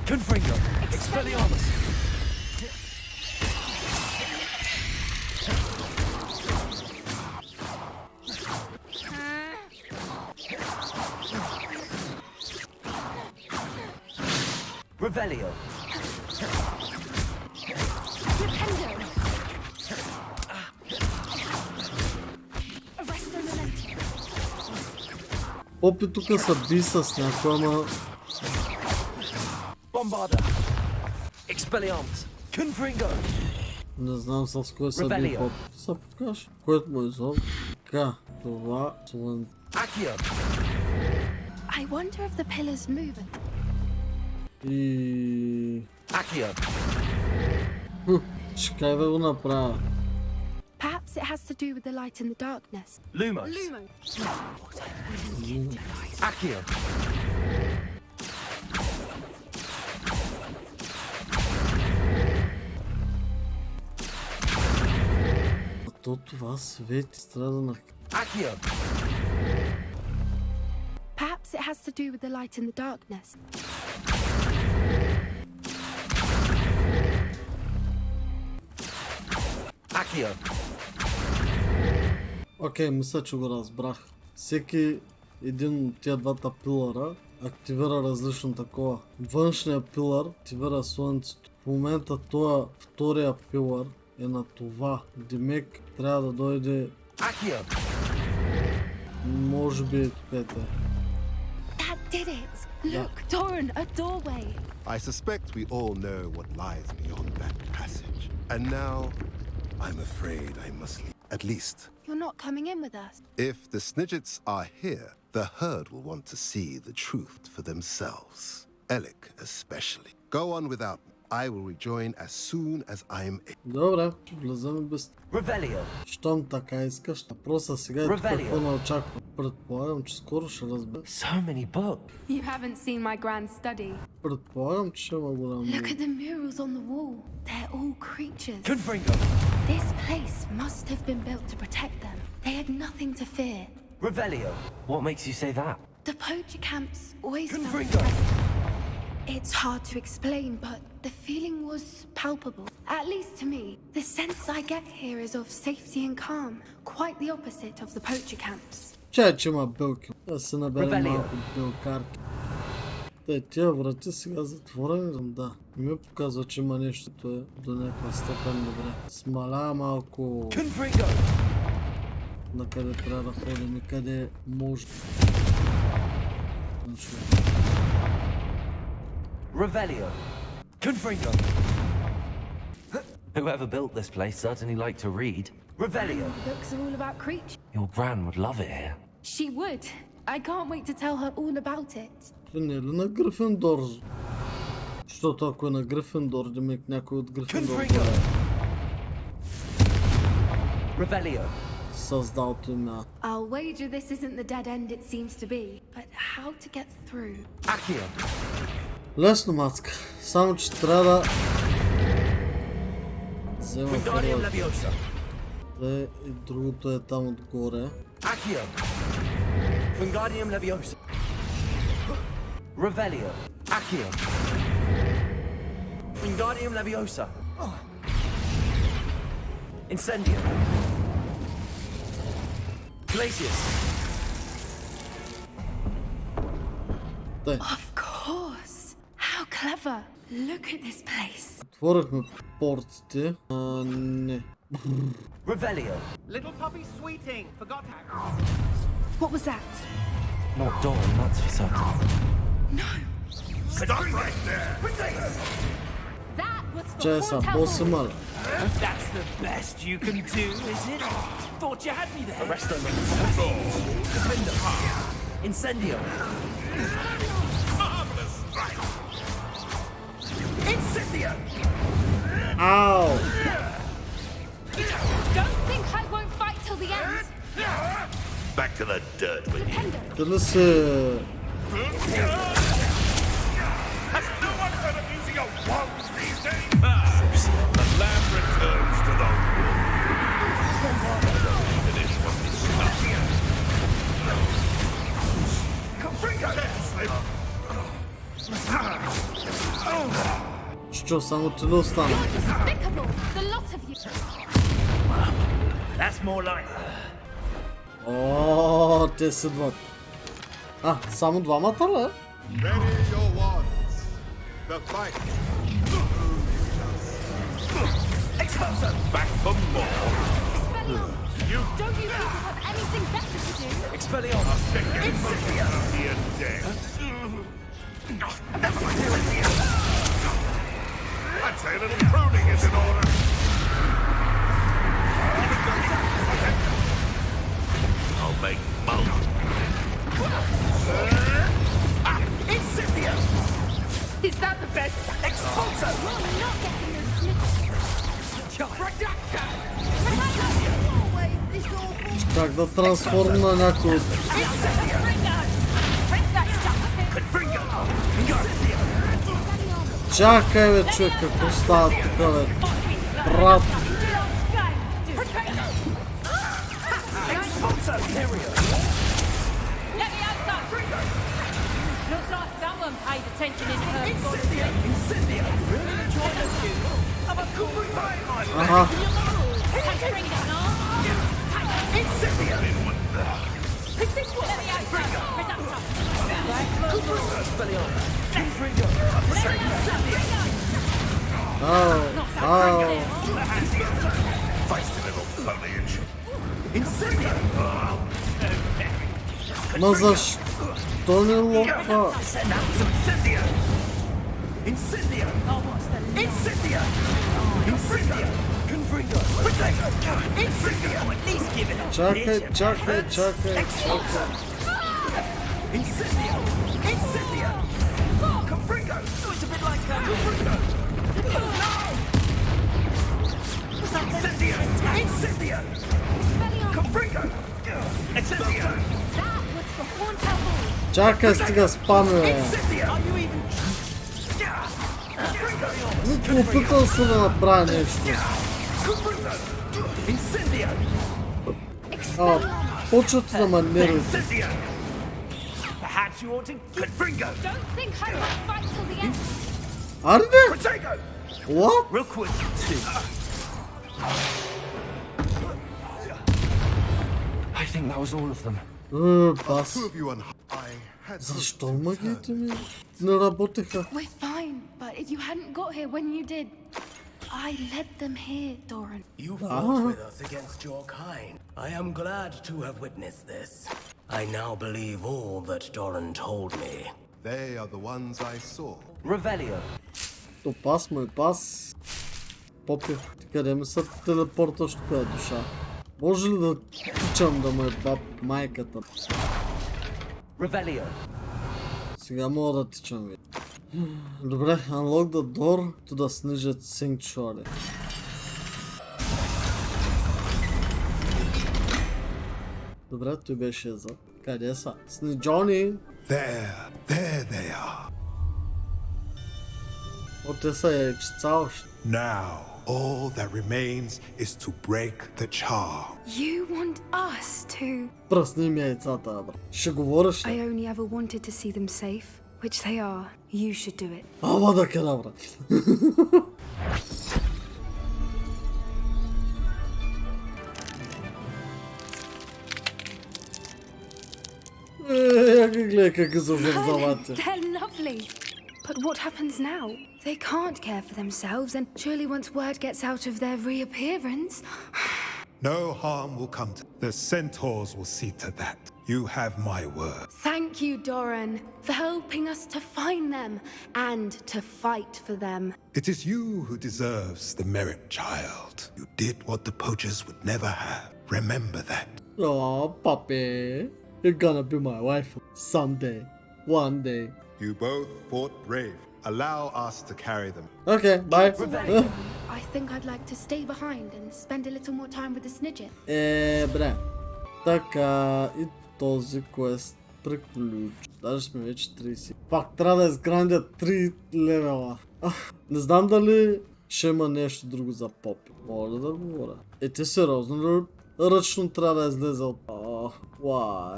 Confringo. Expelliarmus. Revelio. Попи тук са би с някой, ама... Bombarda. Expelliarmus. Confringo. Не знам с кой са би Попи. Са покаж. Което му е зов. Така, това... Accio. I wonder if the pillars move. И... Accio. Чекай да го направя. Perhaps it has to do with the light in the darkness. Lumos. Accio. А то това свети страда на... Accio. Perhaps it has to do with the light in the darkness. Accio. Окей, мисля, че го разбрах. Всеки един от тия двата пилъра активира различно такова. Външният пилър активира слънцето. В момента това втория пилър е на това. Демек трябва да дойде... Accio. Може би тук е те. That did it! Look, Doran, a doorway! I suspect we all know what lies beyond that passage. And now, I'm afraid I must leave. At least, You're not coming in with us. if the snidgets are here, the herd will want to see the truth for themselves. Alec especially. Go on without me. I will rejoin as soon as I'm able. Добре, ще влезем без... Revelio. Щом така искаш, въпроса сега е тук какво не очаква. Предполагам, че скоро ще разбера. So many books. You haven't seen my grand study. Предполагам, че ще има голям... Look at the murals on the wall. They're all creatures. Confringo. This place must have been built to protect them. They had nothing to fear. Revelio. What makes you say that? The poacher camps always felt Confringo. present. It's hard to explain, but the feeling was palpable. At least to me. The sense I get here is of safety and calm. Quite the opposite of the poacher camps. Чай, че има билки. Да се наберем малко билкарки. Тия врати сега затворени, да. Не ми показва, че има нещо, е до някаква степен добре. Смаля малко. На къде трябва да ходим и къде може. Revelio. Confringo. Whoever built this place certainly liked to read. Revelio. Books are all about creatures. Your Gran would love it here. She would. I can't wait to tell her all about it. Не е ли на Грифиндор? Защото ако е на Грифиндор, демек някой от Грифиндор Revelio. Създалото име. I'll wager this isn't the dead end it seems to be, but how to get through? Accio. Лесно, мацка. Само че трябва да... взема първата. И другото е там отгоре. Accio. Wingardium Leviosa. Revelio. Accio. Wingardium Leviosa. Incendio. Glacius. Of course! How clever! Look at this place. Отворихме портите. Не. Revelio. Little puppy sweeting. Forgot to... What was that? Not Dawn, that's for certain. No! Stop right there! That was for Че са, боси мали. That's the best you can do, is it? Thought you had me there. Arresto me. Incendio. Marvelous strike! Incendio. Ау! Don't think I won't fight till the end. Back to the dirt with you. Дали се... Has no one heard of using a wand these days? The lamb returns to the wood. It is what is not here. Що, само ти да остана? Despicable, the lot of you. That's more like. О, те си дват. Само двамата ли? Ready your wands. The fight. Expulso. Back for more. Expelliarmus. Don't you people have anything better to do? Expelliarmus. Incendio. Here dead. I'd say a little pruning is in order. I'll make mulch. Incendio. Is that the best? Expulso. You're not getting your snippets. Как да трансформна някой от... Чакай, бе, човек, какво става тук, бе? Брат! Looks like someone paid attention in person. Аха. Ау. Feisty little foliage. Но защо не лопва? Incendio. Incendio. Incendio. Confringo. Incendio. At least give it a Чакай. Incendio. Incendio. Confringo. It's a bit like Confringo. Incendio. Incendio. Confringo. Incendio. That was for Haunter. Чакай, стига спаме, бе. Опитал се да направя нещо. Почвате да ме нервите. Don't think I won't fight till the end. Арде? What? Real quick, two. I think that was all of them. Two of you on I Защо магиите ми не работеха? We're fine, but if you hadn't got here when you did, I led them here, Doran. You fought with us against your kind. I am glad to have witnessed this. I now believe all that Doran told me. They are the ones I saw. Revelio. То пас му е пас. Попи, ти къде ми са телепортваш тук е душа? Може ли да тичам да ме баб майката? Revelio. Сега мога да тичам ви. Добре, unlock the door to the Snidget Sanctuary. Добре, той беше за. Къде са? Сниджони! There they are. О, те са яйчеца още. Now, all that remains is to break the charm. You want us to? Пръсни ми яйцата, бра. Ще говориш I ли? only ever wanted to see them safe, which they are. You should do it. Ама да кедавра. Гледай как са завзавати. They're lovely. But what happens now? They can't care for themselves, and surely once word gets out of their reappearance... No harm will come to the centaurs will see to that. You have my word. Thank you, Doran, for helping us to find them and to fight for them. It is you who deserves the merit, child. You did what the poachers would never have. Remember that. Oh, puppy. You're gonna be my wife someday. One day. You both fought brave. Allow us to carry them. Okay, bye. I think I'd like to stay behind and spend a little more time with the Snidget. Бре. Така, и този квест приключи. Даже сме вече 30. Пак трябва да изграндя 3 левела. Не знам дали ще има нещо друго за попи. Мога ли да говоря? Ти сериозно ли ръчно трябва да излезе от... Why?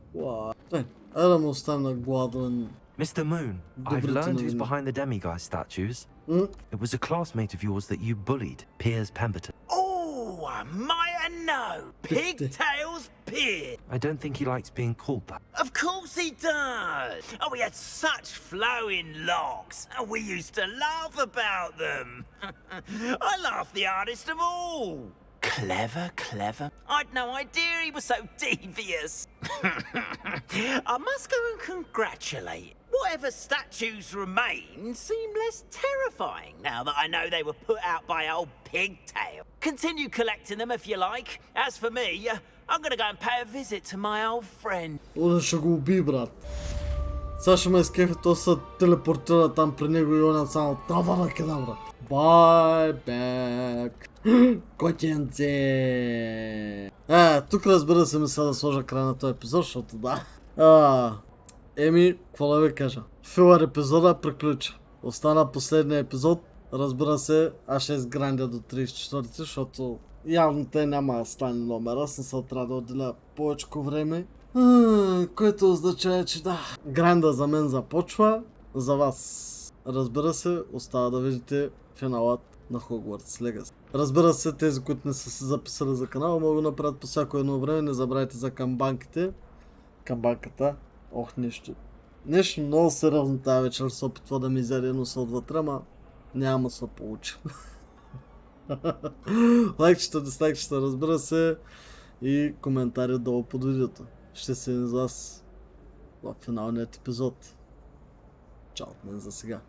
Айде да му оставим на гладен. Mr. Moon, I've learned who's behind the demiguise statues. It was a classmate of yours that you bullied, Piers Pemberton. Oh, I might have known. Pigtails Piers. I don't think he likes being called that. Of course he does. Oh, he had such flowing locks, and we used to laugh about them. I laughed the hardest of all. Clever. I'd no idea he was so devious. I must go and congratulate him. Whatever statues remain seem less terrifying now that I know they were put out by old Pigtail. Continue collecting them if you like. As for me, I'm gonna go and pay a visit to my old friend. Оля ще го уби, брат. Сега ще ме изкефи, то се телепортира там при него и он само това да кедавра. Bye back. Котенце. Тук разбира се мисля да сложа край на този епизод, защото да. Еми, какво да ви кажа? Филър епизода приключи. Остана последния епизод. Разбира се, аз ще изграндя до 34-ти, защото явно те няма да стане номера. Смисъл трябва да отделя повече време. Което означава, че да. Гранда за мен започва. За вас, разбира се, остава да видите финалът на Hogwarts Legacy. Разбира се, тези, които не са се записали за канала, могат да направят по всяко едно време. Не забравяйте за камбанките. Камбанката. Нещо много сериозно тази вечер се опитва да ми изяде носа отвътре, ама няма се получи. Лайкчета, дислайкчета, разбира се, и коментари долу под видеото. Ще се видим с вас в финалният епизод. Чао от мен за сега.